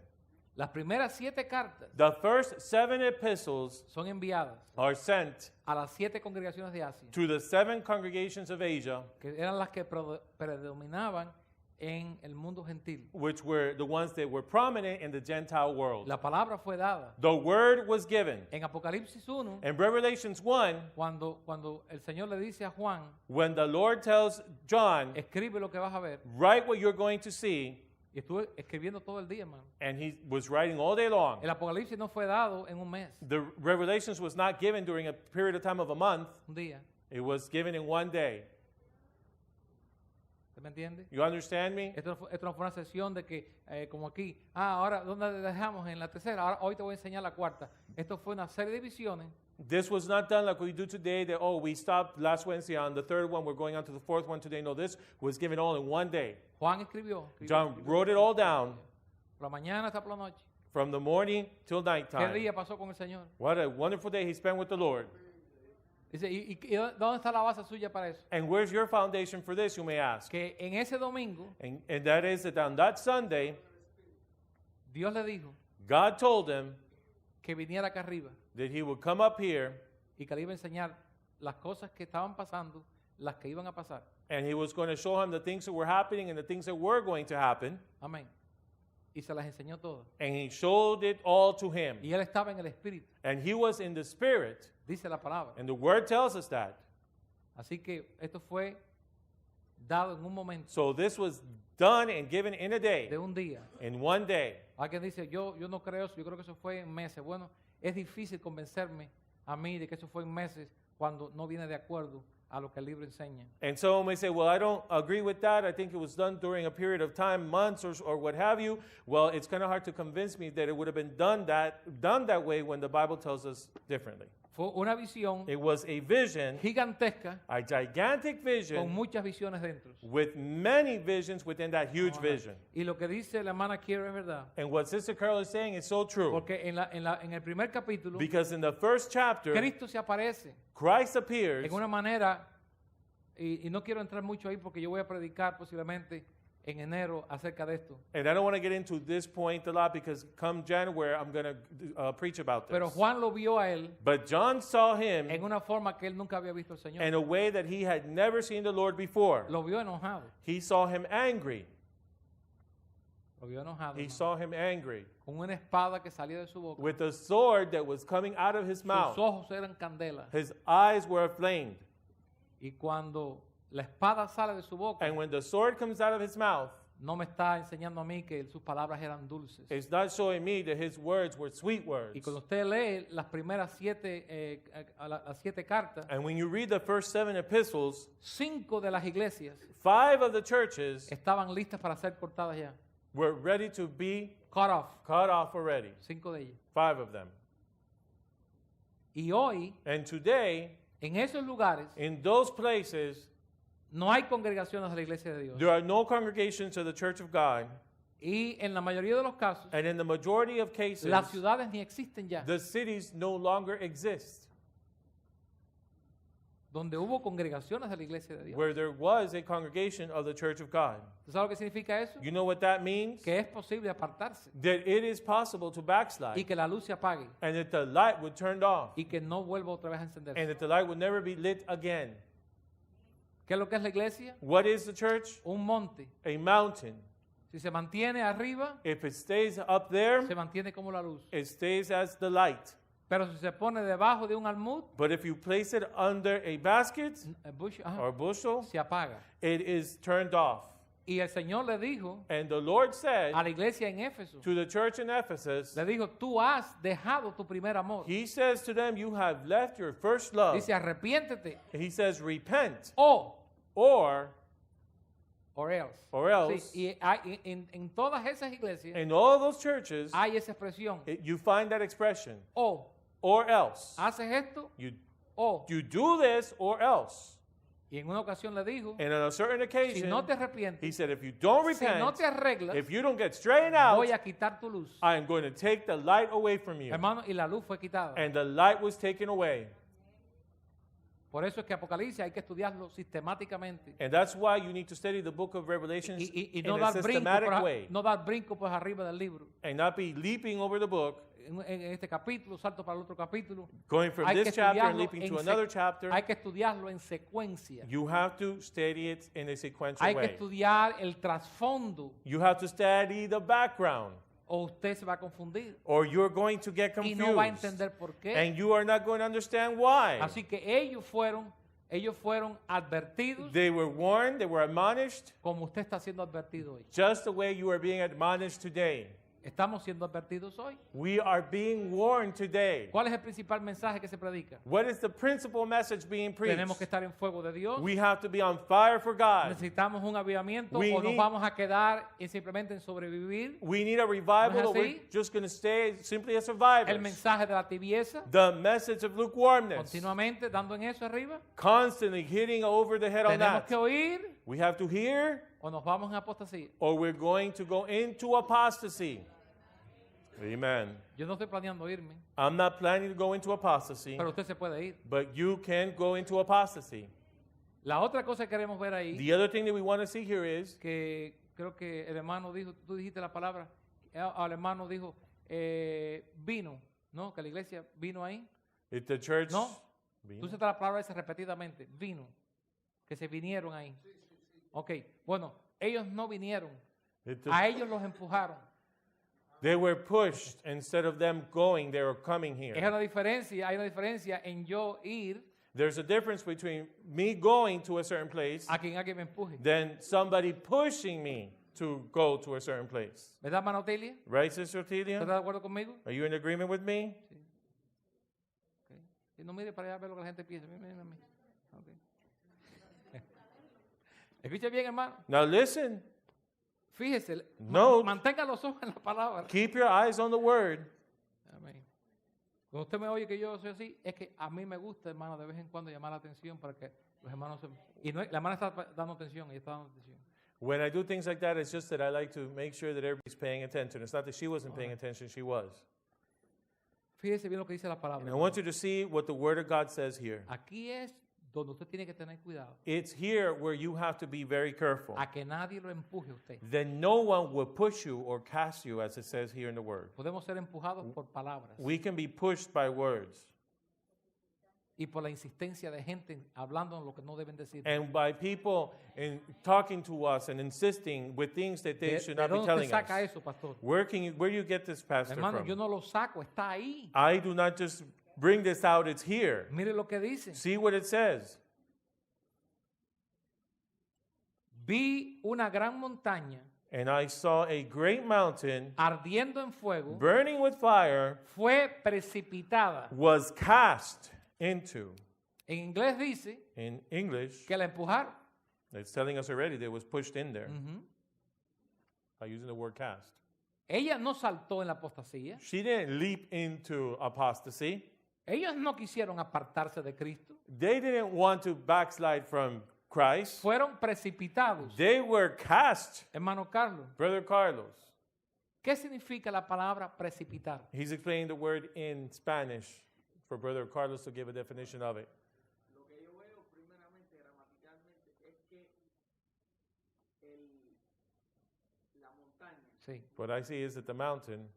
[SPEAKER 1] Las primeras 7 cartas
[SPEAKER 2] The first 7 epistles
[SPEAKER 1] son enviadas
[SPEAKER 2] are sent
[SPEAKER 1] a las 7 congregaciones de Asia,
[SPEAKER 2] to the 7 congregations of Asia,
[SPEAKER 1] que eran las que predominaban en el mundo gentil.
[SPEAKER 2] which were the ones that were prominent in the Gentile world.
[SPEAKER 1] La palabra fue dada.
[SPEAKER 2] The word was given.
[SPEAKER 1] En Apocalipsis 1,
[SPEAKER 2] In Revelations 1,
[SPEAKER 1] cuando el Señor le dice a Juan,
[SPEAKER 2] when the Lord tells John,
[SPEAKER 1] escribe lo que vas a ver,
[SPEAKER 2] write what you're going to see,
[SPEAKER 1] y estuve escribiendo todo el día, hermano.
[SPEAKER 2] and he was writing all day long.
[SPEAKER 1] El Apocalipsis no fue dado en un mes,
[SPEAKER 2] The Revelations was not given during a period of time of a month.
[SPEAKER 1] un día.
[SPEAKER 2] It was given in one day.
[SPEAKER 1] ¿Usted me entiende?
[SPEAKER 2] You understand me?
[SPEAKER 1] Esto no fue una sesión de que, como aquí, ahora, ¿dónde dejamos? En la tercera, ahora, hoy te voy a enseñar la cuarta. Esto fue una serie de visiones
[SPEAKER 2] This was not done like we do today that, oh, we stopped last Wednesday on the third one, we're going on to the fourth one today. No, this was given all in one day.
[SPEAKER 1] Juan escribió.
[SPEAKER 2] John wrote it all down
[SPEAKER 1] Por la mañana hasta por la noche.
[SPEAKER 2] from the morning till
[SPEAKER 1] ¿Qué
[SPEAKER 2] nighttime.
[SPEAKER 1] día pasó con el Señor?
[SPEAKER 2] What a wonderful day he spent with the Lord.
[SPEAKER 1] Dice, ¿y dónde está la base suya para eso?
[SPEAKER 2] And where's your foundation for this, you may ask?
[SPEAKER 1] Que en ese domingo,
[SPEAKER 2] And that is that on that Sunday,
[SPEAKER 1] Dios le dijo
[SPEAKER 2] God told him
[SPEAKER 1] que viniera acá arriba
[SPEAKER 2] that he would come up here
[SPEAKER 1] y que le iba a enseñar las cosas que estaban pasando, las que iban a pasar.
[SPEAKER 2] and he was going to show him the things that were happening and the things that were going to happen.
[SPEAKER 1] Amén. Y se las enseñó todas.
[SPEAKER 2] And he showed it all to him.
[SPEAKER 1] Y él estaba en el Espíritu,
[SPEAKER 2] And he was in the Spirit.
[SPEAKER 1] dice la palabra.
[SPEAKER 2] And the Word tells us that.
[SPEAKER 1] Así que esto fue dado en un momento,
[SPEAKER 2] So this was done and given in a day,
[SPEAKER 1] de un día.
[SPEAKER 2] in one day.
[SPEAKER 1] Alguien dice, yo no creo eso, yo creo que eso fue en meses. Bueno, es difícil convencerme a mí de que eso fue en meses cuando no viene de acuerdo a lo que el libro enseña.
[SPEAKER 2] And someone may say, well, I don't agree with that. I think it was done during a period of time, months or what have you. Well, it's kind of hard to convince me that it would have been done that way when the Bible tells us differently.
[SPEAKER 1] Fue una visión
[SPEAKER 2] It was a vision,
[SPEAKER 1] gigantesca
[SPEAKER 2] a gigantic
[SPEAKER 1] con
[SPEAKER 2] vision
[SPEAKER 1] muchas visiones dentro.
[SPEAKER 2] with many visions within that huge
[SPEAKER 1] Amén.
[SPEAKER 2] vision.
[SPEAKER 1] Y lo que dice la hermana Kiera es verdad.
[SPEAKER 2] And what Sister Carol is saying is so true.
[SPEAKER 1] Porque en el primer capítulo,
[SPEAKER 2] Because in the first chapter,
[SPEAKER 1] Cristo se aparece
[SPEAKER 2] Christ appears
[SPEAKER 1] en una manera, y no quiero entrar mucho ahí porque yo voy a predicar posiblemente en enero acerca de esto.
[SPEAKER 2] and I don't want to get into this point a lot because come January, I'm going to preach about this.
[SPEAKER 1] Pero Juan lo vio a él
[SPEAKER 2] But John saw him
[SPEAKER 1] en una forma que él nunca había visto al Señor.
[SPEAKER 2] in a way that he had never seen the Lord before.
[SPEAKER 1] Lo vio enojado.
[SPEAKER 2] He saw him angry.
[SPEAKER 1] Lo vio enojado.
[SPEAKER 2] He
[SPEAKER 1] hermano.
[SPEAKER 2] saw him angry
[SPEAKER 1] Con una espada que salía de su boca.
[SPEAKER 2] with a sword that was coming out of his
[SPEAKER 1] Sus
[SPEAKER 2] mouth.
[SPEAKER 1] ojos eran candela.
[SPEAKER 2] His eyes were aflamed.
[SPEAKER 1] Y cuando la espada sale de su boca,
[SPEAKER 2] And when the sword comes out of his mouth,
[SPEAKER 1] no me está enseñando a mí que sus palabras eran dulces.
[SPEAKER 2] it's not showing me that his words were sweet words.
[SPEAKER 1] Y cuando usted lee las primeras 7 las 7 cartas,
[SPEAKER 2] And when you read the first 7 epistles,
[SPEAKER 1] 5 de las iglesias
[SPEAKER 2] 5 of the churches
[SPEAKER 1] estaban listas para ser cortadas ya.
[SPEAKER 2] were ready to be
[SPEAKER 1] Cut off.
[SPEAKER 2] cut off already.
[SPEAKER 1] 5 de ellas.
[SPEAKER 2] 5 of them.
[SPEAKER 1] Y hoy,
[SPEAKER 2] And today,
[SPEAKER 1] en esos lugares,
[SPEAKER 2] in those places,
[SPEAKER 1] no hay congregaciones de la iglesia de Dios.
[SPEAKER 2] there are no congregations of the Church of God.
[SPEAKER 1] Y en la mayoría de los casos,
[SPEAKER 2] And in the majority of cases,
[SPEAKER 1] las ciudades ni existen ya.
[SPEAKER 2] the cities no longer exist
[SPEAKER 1] Donde hubo congregaciones de la iglesia de Dios.
[SPEAKER 2] where there was a congregation of the Church of God.
[SPEAKER 1] ¿Tú sabes lo que significa eso?
[SPEAKER 2] You know what that means?
[SPEAKER 1] Que es posible apartarse
[SPEAKER 2] That it is possible to
[SPEAKER 1] y
[SPEAKER 2] backslide
[SPEAKER 1] que la luz se apague
[SPEAKER 2] and that the light would turn off
[SPEAKER 1] y que no vuelva otra vez a
[SPEAKER 2] and
[SPEAKER 1] encenderse.
[SPEAKER 2] that the light would never be lit again.
[SPEAKER 1] ¿Qué es lo que es la iglesia?
[SPEAKER 2] What is the church?
[SPEAKER 1] Un monte.
[SPEAKER 2] A mountain.
[SPEAKER 1] Si se mantiene arriba,
[SPEAKER 2] If it stays up there,
[SPEAKER 1] se mantiene como la luz.
[SPEAKER 2] it stays as the light.
[SPEAKER 1] Pero si se pone debajo de un almud,
[SPEAKER 2] But if you place it under a basket or bushel,
[SPEAKER 1] se apaga.
[SPEAKER 2] it is turned off.
[SPEAKER 1] Y el Señor le dijo
[SPEAKER 2] And the Lord said
[SPEAKER 1] a la iglesia en Éfeso,
[SPEAKER 2] to the church in Ephesus,
[SPEAKER 1] le dijo, tú has dejado tu primer amor.
[SPEAKER 2] He says to them, you have left your first love.
[SPEAKER 1] Dice, arrepiéntete
[SPEAKER 2] He says, repent,
[SPEAKER 1] o
[SPEAKER 2] or
[SPEAKER 1] else.
[SPEAKER 2] else.
[SPEAKER 1] Sí, y hay, en todas esas iglesias
[SPEAKER 2] In all those churches,
[SPEAKER 1] hay esa expresión.
[SPEAKER 2] you find that expression,
[SPEAKER 1] O
[SPEAKER 2] or else.
[SPEAKER 1] haces esto
[SPEAKER 2] You
[SPEAKER 1] o.
[SPEAKER 2] do this, or else.
[SPEAKER 1] Y en una ocasión le dijo,
[SPEAKER 2] And on a certain
[SPEAKER 1] si
[SPEAKER 2] occasion,
[SPEAKER 1] no te
[SPEAKER 2] he
[SPEAKER 1] arrepientes,
[SPEAKER 2] said, if you don't
[SPEAKER 1] si no
[SPEAKER 2] repent,
[SPEAKER 1] te arreglas,
[SPEAKER 2] if you don't get straightened out,
[SPEAKER 1] voy a quitar tu luz.
[SPEAKER 2] I am going to take the light away from you.
[SPEAKER 1] Hermano, y la luz fue quitada.
[SPEAKER 2] And the light was taken away.
[SPEAKER 1] Por eso es que Apocalipsis hay que estudiarlo sistemáticamente.
[SPEAKER 2] And that's why you need to study the book of Revelations
[SPEAKER 1] Y
[SPEAKER 2] in
[SPEAKER 1] no
[SPEAKER 2] a
[SPEAKER 1] dar brinco
[SPEAKER 2] systematic
[SPEAKER 1] por,
[SPEAKER 2] way.
[SPEAKER 1] no dar brinco por arriba del libro.
[SPEAKER 2] And not be leaping over the book,
[SPEAKER 1] En este capítulo, salto para el otro capítulo.
[SPEAKER 2] going from
[SPEAKER 1] Hay que
[SPEAKER 2] this chapter and
[SPEAKER 1] estudiarlo
[SPEAKER 2] leaping
[SPEAKER 1] en
[SPEAKER 2] to
[SPEAKER 1] se-
[SPEAKER 2] another chapter.
[SPEAKER 1] Hay que estudiarlo en secuencia.
[SPEAKER 2] You have to study it in a sequential
[SPEAKER 1] Hay que
[SPEAKER 2] way.
[SPEAKER 1] estudiar el trasfondo
[SPEAKER 2] You have to study the background,
[SPEAKER 1] o usted se va a confundir
[SPEAKER 2] or you're going to get
[SPEAKER 1] y no va a
[SPEAKER 2] confused.
[SPEAKER 1] entender por qué.
[SPEAKER 2] And you are not going to understand why.
[SPEAKER 1] Así que ellos fueron advertidos
[SPEAKER 2] They were warned, they were admonished,
[SPEAKER 1] como usted está siendo advertido hoy.
[SPEAKER 2] just the way you are being admonished today.
[SPEAKER 1] Estamos siendo advertidos hoy.
[SPEAKER 2] We are being warned today.
[SPEAKER 1] ¿Cuál es el principal mensaje que se predica?
[SPEAKER 2] What is the principal message being preached?
[SPEAKER 1] Tenemos que estar en fuego de Dios.
[SPEAKER 2] We have to be on fire for God.
[SPEAKER 1] Necesitamos un avivamiento
[SPEAKER 2] We
[SPEAKER 1] o nos
[SPEAKER 2] need-
[SPEAKER 1] vamos a quedar simplemente en sobrevivir.
[SPEAKER 2] We need a revival,
[SPEAKER 1] ¿No es
[SPEAKER 2] or we're
[SPEAKER 1] así?
[SPEAKER 2] just going to stay simply as
[SPEAKER 1] El
[SPEAKER 2] survivors.
[SPEAKER 1] mensaje de la tibieza,
[SPEAKER 2] The message of lukewarmness,
[SPEAKER 1] continuamente dando en eso arriba.
[SPEAKER 2] constantly hitting over the head on
[SPEAKER 1] Tenemos
[SPEAKER 2] that.
[SPEAKER 1] que oír
[SPEAKER 2] We have to hear,
[SPEAKER 1] o nos vamos en apostasía.
[SPEAKER 2] or we're going to go into apostasy. Amen.
[SPEAKER 1] Yo no estoy planeando irme,
[SPEAKER 2] I'm not planning to go into apostasy,
[SPEAKER 1] pero usted se puede ir.
[SPEAKER 2] but you can go into apostasy.
[SPEAKER 1] La otra cosa que queremos ver ahí,
[SPEAKER 2] The other thing that we want to see here is
[SPEAKER 1] que creo que el hermano dijo, tú dijiste la palabra, el hermano dijo, vino, ¿no? Que la iglesia vino ahí.
[SPEAKER 2] if the church.
[SPEAKER 1] No. Tú usaste la palabra esa repetidamente, vino, que se vinieron ahí. Ok, bueno, ellos no vinieron,
[SPEAKER 2] If the-
[SPEAKER 1] a ellos los empujaron.
[SPEAKER 2] they were pushed instead of them going, they were coming
[SPEAKER 1] Es
[SPEAKER 2] here.
[SPEAKER 1] una diferencia, hay una diferencia en yo ir
[SPEAKER 2] There's a difference between me going to a certain place
[SPEAKER 1] a quien alguien me empuje.
[SPEAKER 2] than somebody pushing me to go to a certain place.
[SPEAKER 1] ¿Verdad, hermano Otilia?
[SPEAKER 2] Right, Sister
[SPEAKER 1] ¿Estás
[SPEAKER 2] Otilia?
[SPEAKER 1] de acuerdo conmigo?
[SPEAKER 2] Are you in agreement with me?
[SPEAKER 1] Ok. Y no mire para allá a ver lo que la gente piensa. Mire a mí. Ok. Escuche bien, hermano.
[SPEAKER 2] Now listen,
[SPEAKER 1] Fíjese,
[SPEAKER 2] No.
[SPEAKER 1] mantenga los ojos en la palabra.
[SPEAKER 2] keep your eyes on the word.
[SPEAKER 1] Amén. Cuando usted me oye que yo soy así, es que a mí me gusta, hermano, de vez en cuando llamar la atención para que los hermanos se... Y no, la hermana está dando atención, ella está dando atención.
[SPEAKER 2] When I do things like that, it's just that I like to make sure that everybody's paying attention. It's not that she wasn't paying attention, she was.
[SPEAKER 1] Fíjese bien lo que dice la palabra.
[SPEAKER 2] And I want you to see what the Word of God says here.
[SPEAKER 1] Aquí es donde usted tiene que tener cuidado.
[SPEAKER 2] It's here where you have to be very careful.
[SPEAKER 1] A que nadie lo empuje a usted.
[SPEAKER 2] Then no one will push you or cast you, as it says here in the Word.
[SPEAKER 1] Podemos ser empujados por palabras
[SPEAKER 2] We can be pushed by words
[SPEAKER 1] y por la insistencia de gente hablando lo que no deben decir.
[SPEAKER 2] and by people in talking to us and insisting with things that they should not be
[SPEAKER 1] dónde
[SPEAKER 2] telling
[SPEAKER 1] usted saca
[SPEAKER 2] us.
[SPEAKER 1] eso, pastor?
[SPEAKER 2] Where do you get this, Pastor,
[SPEAKER 1] Hermano, yo
[SPEAKER 2] from?
[SPEAKER 1] no lo saco, está ahí.
[SPEAKER 2] I do not just bring this out, it's here.
[SPEAKER 1] Mire lo que dice.
[SPEAKER 2] See what it says.
[SPEAKER 1] Vi una gran montaña
[SPEAKER 2] And I saw a great mountain
[SPEAKER 1] ardiendo en fuego,
[SPEAKER 2] burning with fire
[SPEAKER 1] fue precipitada.
[SPEAKER 2] was cast into.
[SPEAKER 1] En inglés dice
[SPEAKER 2] In English,
[SPEAKER 1] que la empujaron.
[SPEAKER 2] it's telling us already that it was pushed in there
[SPEAKER 1] Ujú.
[SPEAKER 2] by using the word cast.
[SPEAKER 1] Ella no saltó en la apostasía.
[SPEAKER 2] She didn't leap into apostasy.
[SPEAKER 1] Ellos no quisieron apartarse de Cristo.
[SPEAKER 2] They didn't want to backslide from Christ.
[SPEAKER 1] Fueron precipitados.
[SPEAKER 2] They were cast.
[SPEAKER 1] Hermano Carlos,
[SPEAKER 2] Brother Carlos,
[SPEAKER 1] ¿qué significa la palabra precipitar?
[SPEAKER 2] he's explaining the word in Spanish for Brother Carlos to give a definition of it.
[SPEAKER 5] Lo que yo veo primeramente gramaticalmente es que la montaña
[SPEAKER 1] Sí.
[SPEAKER 2] What I see is that the mountain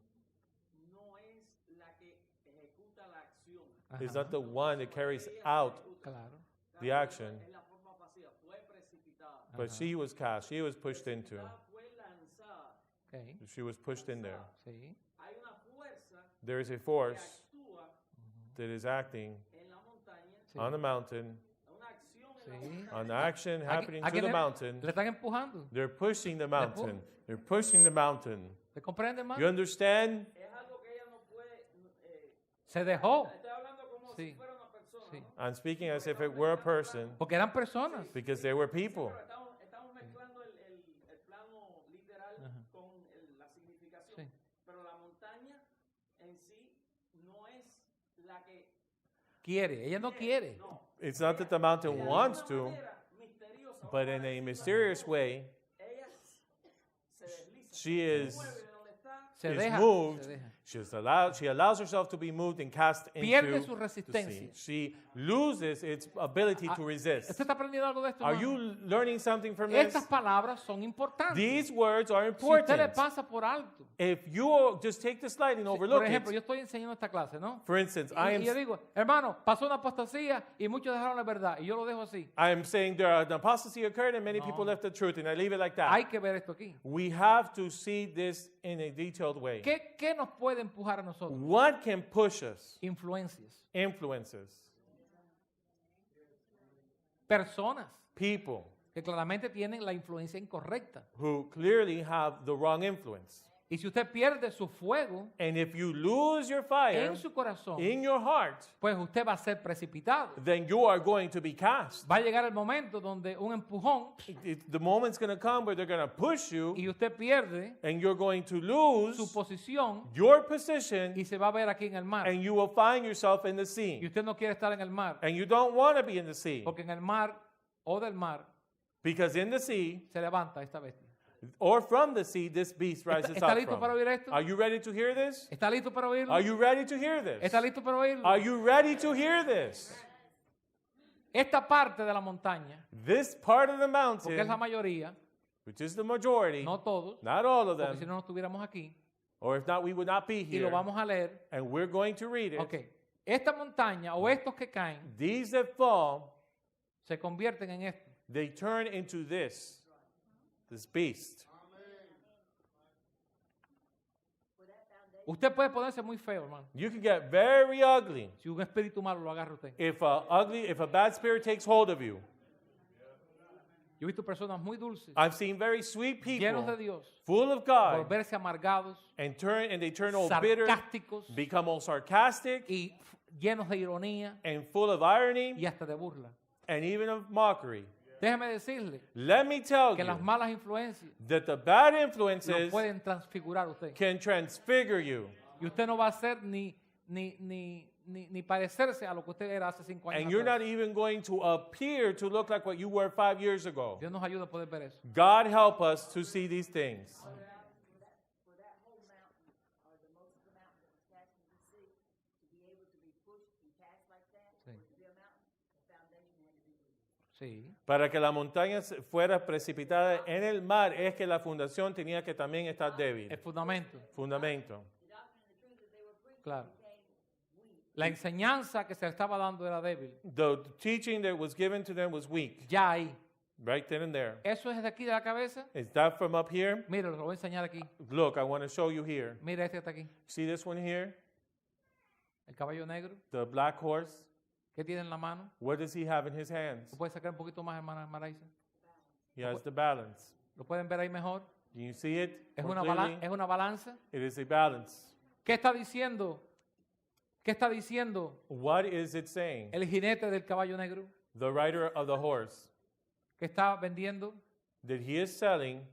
[SPEAKER 5] no es la que ejecuta la acción.
[SPEAKER 1] Ajá.
[SPEAKER 2] is not the one that carries out
[SPEAKER 1] Claro.
[SPEAKER 2] the action,
[SPEAKER 5] Es la forma pasiva, fue precipitada.
[SPEAKER 2] but she was cast. She was pushed into.
[SPEAKER 5] Fue lanzada.
[SPEAKER 1] Okay.
[SPEAKER 2] She was pushed in there.
[SPEAKER 1] Sí.
[SPEAKER 5] Hay una fuerza
[SPEAKER 2] There is a
[SPEAKER 5] que
[SPEAKER 2] force
[SPEAKER 5] actúa
[SPEAKER 2] that is acting
[SPEAKER 5] en la montaña,
[SPEAKER 1] Sí.
[SPEAKER 2] on the mountain,
[SPEAKER 5] una acción en la
[SPEAKER 1] Sí.
[SPEAKER 5] montaña.
[SPEAKER 2] on the action
[SPEAKER 1] ¿A
[SPEAKER 2] happening
[SPEAKER 1] qui- a
[SPEAKER 2] to
[SPEAKER 1] quién
[SPEAKER 2] the
[SPEAKER 1] le-
[SPEAKER 2] mountain.
[SPEAKER 1] Le están empujando.
[SPEAKER 2] They're pushing the mountain. They're pushing the mountain.
[SPEAKER 1] ¿Se comprende, hermano?
[SPEAKER 2] You understand?
[SPEAKER 5] Es algo que ella no puede.
[SPEAKER 1] Se dejó.
[SPEAKER 5] Estoy hablando como
[SPEAKER 1] Sí.
[SPEAKER 5] si fuera una persona.
[SPEAKER 1] Sí.
[SPEAKER 5] ¿no?
[SPEAKER 2] I'm speaking as if it were a person
[SPEAKER 1] Porque eran personas.
[SPEAKER 2] because they were people.
[SPEAKER 5] Pero estamos mezclando el plano literal
[SPEAKER 1] Ajá.
[SPEAKER 5] con la significación.
[SPEAKER 1] Sí.
[SPEAKER 5] Pero la montaña en sí no es la que
[SPEAKER 1] Quiere. Ella no quiere.
[SPEAKER 5] no.
[SPEAKER 2] It's not that the mountain
[SPEAKER 5] Ella de
[SPEAKER 2] wants
[SPEAKER 5] una
[SPEAKER 2] to,
[SPEAKER 5] manera misteriosa,
[SPEAKER 2] but in a mysterious way,
[SPEAKER 5] ella se desliza,
[SPEAKER 2] she is
[SPEAKER 5] mueve de donde está
[SPEAKER 1] Se
[SPEAKER 2] is
[SPEAKER 1] deja.
[SPEAKER 2] moved
[SPEAKER 1] Se deja.
[SPEAKER 2] She allows herself to be moved and cast
[SPEAKER 1] Pierde
[SPEAKER 2] into
[SPEAKER 1] su
[SPEAKER 2] the sea.
[SPEAKER 1] resistencia.
[SPEAKER 2] She loses its ability to resist.
[SPEAKER 1] ¿Usted está aprendiendo algo de esto?
[SPEAKER 2] Are
[SPEAKER 1] hermano?
[SPEAKER 2] you learning something from this?
[SPEAKER 1] Estas palabras son importantes.
[SPEAKER 2] These words are
[SPEAKER 1] Si usted le
[SPEAKER 2] important.
[SPEAKER 1] pasa por alto.
[SPEAKER 2] If you just take the slide and
[SPEAKER 1] Por
[SPEAKER 2] overlook
[SPEAKER 1] ejemplo,
[SPEAKER 2] it,
[SPEAKER 1] yo estoy enseñando esta clase, ¿no?
[SPEAKER 2] for instance, I
[SPEAKER 1] Y yo
[SPEAKER 2] am
[SPEAKER 1] digo, hermano, pasó una apostasía y muchos dejaron la verdad. Y yo lo dejo así.
[SPEAKER 2] saying there an apostasy occurred and many
[SPEAKER 1] No.
[SPEAKER 2] people left the truth, and I leave it like that.
[SPEAKER 1] Hay que ver esto aquí.
[SPEAKER 2] We have to see this in a detailed way.
[SPEAKER 1] ¿Qué nos puede empujar a nosotros?
[SPEAKER 2] What can push us?
[SPEAKER 1] Influencias.
[SPEAKER 2] Influences,
[SPEAKER 1] Personas
[SPEAKER 2] people
[SPEAKER 1] que claramente tienen la influencia incorrecta.
[SPEAKER 2] who clearly have the wrong influence.
[SPEAKER 1] Y si usted pierde su fuego
[SPEAKER 2] And if you lose your fire
[SPEAKER 1] en su corazón,
[SPEAKER 2] in your heart,
[SPEAKER 1] pues usted va a ser precipitado.
[SPEAKER 2] then you are going to be cast.
[SPEAKER 1] Va a llegar el momento donde un empujón
[SPEAKER 2] The moment's going to come where they're going to push you
[SPEAKER 1] y usted pierde
[SPEAKER 2] and you're going to
[SPEAKER 1] su
[SPEAKER 2] lose
[SPEAKER 1] posición
[SPEAKER 2] your position
[SPEAKER 1] y se va a ver aquí en el mar.
[SPEAKER 2] and you will find yourself in the
[SPEAKER 1] Y
[SPEAKER 2] sea.
[SPEAKER 1] usted no quiere estar en el mar,
[SPEAKER 2] And you don't want to be in the sea
[SPEAKER 1] porque en el mar o del mar
[SPEAKER 2] because in the sea
[SPEAKER 1] se levanta esta bestia.
[SPEAKER 2] or from the sea, this beast rises
[SPEAKER 1] ¿Está
[SPEAKER 2] up
[SPEAKER 1] listo para
[SPEAKER 2] from.
[SPEAKER 1] oír esto?
[SPEAKER 2] Are you ready to hear this?
[SPEAKER 1] ¿Está listo para oírlo?
[SPEAKER 2] Are you ready to hear this?
[SPEAKER 1] ¿Está listo para oírlo?
[SPEAKER 2] Are you ready to hear this?
[SPEAKER 1] Esta parte de la montaña,
[SPEAKER 2] This part of the
[SPEAKER 1] porque es la
[SPEAKER 2] mountain,
[SPEAKER 1] mayoría,
[SPEAKER 2] which is the majority,
[SPEAKER 1] no todos,
[SPEAKER 2] not all of
[SPEAKER 1] porque si
[SPEAKER 2] them,
[SPEAKER 1] no, no estuviéramos aquí,
[SPEAKER 2] or if not, we would not be
[SPEAKER 1] y lo
[SPEAKER 2] here,
[SPEAKER 1] vamos a leer.
[SPEAKER 2] and we're going to read it.
[SPEAKER 1] Ok, esta montaña o estos que caen
[SPEAKER 2] These that fall,
[SPEAKER 1] se convierten en esto.
[SPEAKER 2] they turn into this beast.
[SPEAKER 1] Usted puede ponerse muy feo, hermano,
[SPEAKER 2] You can get very ugly
[SPEAKER 1] si un espíritu malo lo agarra a usted.
[SPEAKER 2] if a bad spirit takes hold of you.
[SPEAKER 1] Yo he visto personas muy dulces,
[SPEAKER 2] I've seen very sweet
[SPEAKER 1] llenos de
[SPEAKER 2] people,
[SPEAKER 1] Dios,
[SPEAKER 2] full of God,
[SPEAKER 1] volverse amargados,
[SPEAKER 2] and they turn all bitter,
[SPEAKER 1] sarcásticos
[SPEAKER 2] become all sarcastic,
[SPEAKER 1] y llenos de ironía
[SPEAKER 2] and full of irony,
[SPEAKER 1] y hasta de burla.
[SPEAKER 2] and even of mockery.
[SPEAKER 1] Déjeme decirle
[SPEAKER 2] Let me tell
[SPEAKER 1] que las
[SPEAKER 2] you
[SPEAKER 1] malas influencias
[SPEAKER 2] that the bad
[SPEAKER 1] lo
[SPEAKER 2] influences
[SPEAKER 1] pueden transfigurar a usted.
[SPEAKER 2] can transfigure you,
[SPEAKER 1] Y usted no va a ser ni parecerse a lo que usted era hace 5 años
[SPEAKER 2] and you're
[SPEAKER 1] atrás.
[SPEAKER 2] not even going to appear to look like what you were 5 years ago.
[SPEAKER 1] Dios nos ayuda a poder ver eso.
[SPEAKER 2] God help us to see these things.
[SPEAKER 4] For that whole mountain, or the most of the mountain that was cast into the sea, to be able to be pushed and cast like that,
[SPEAKER 1] Sí.
[SPEAKER 4] for it to be a mountain, the foundation had to be weak.
[SPEAKER 1] Sí.
[SPEAKER 2] Para que la montaña fuera precipitada en el mar es que la fundación tenía que también estar débil.
[SPEAKER 1] El fundamento.
[SPEAKER 2] Fundamento.
[SPEAKER 4] The doctrine and the truth that they were preaching
[SPEAKER 1] Claro.
[SPEAKER 4] became weak.
[SPEAKER 1] La enseñanza que se le estaba dando era débil.
[SPEAKER 2] The teaching that was given to them was weak,
[SPEAKER 1] Ya ahí.
[SPEAKER 2] right then and there.
[SPEAKER 1] Eso es de aquí de la cabeza.
[SPEAKER 2] Is that from up here?
[SPEAKER 1] Mire, lo voy a enseñar aquí.
[SPEAKER 2] Look, I want to show you here.
[SPEAKER 1] Mira este que está aquí.
[SPEAKER 2] See this one here?
[SPEAKER 1] El caballo negro.
[SPEAKER 2] The black horse.
[SPEAKER 1] ¿Qué tiene en la mano?
[SPEAKER 2] What does he have in his hands?
[SPEAKER 1] ¿Lo puede sacar un poquito más, hermana Maraiza?
[SPEAKER 2] He has the balance.
[SPEAKER 1] ¿Lo pueden ver ahí mejor?
[SPEAKER 2] Do you see it?
[SPEAKER 1] Es
[SPEAKER 2] more
[SPEAKER 1] una,
[SPEAKER 2] clearly?
[SPEAKER 1] es una balanza.
[SPEAKER 2] It is a balance.
[SPEAKER 1] ¿Qué está diciendo? ¿Qué está diciendo
[SPEAKER 2] What is it saying?
[SPEAKER 1] el jinete del caballo negro
[SPEAKER 2] The rider of the horse,
[SPEAKER 1] que está vendiendo
[SPEAKER 2] that he is selling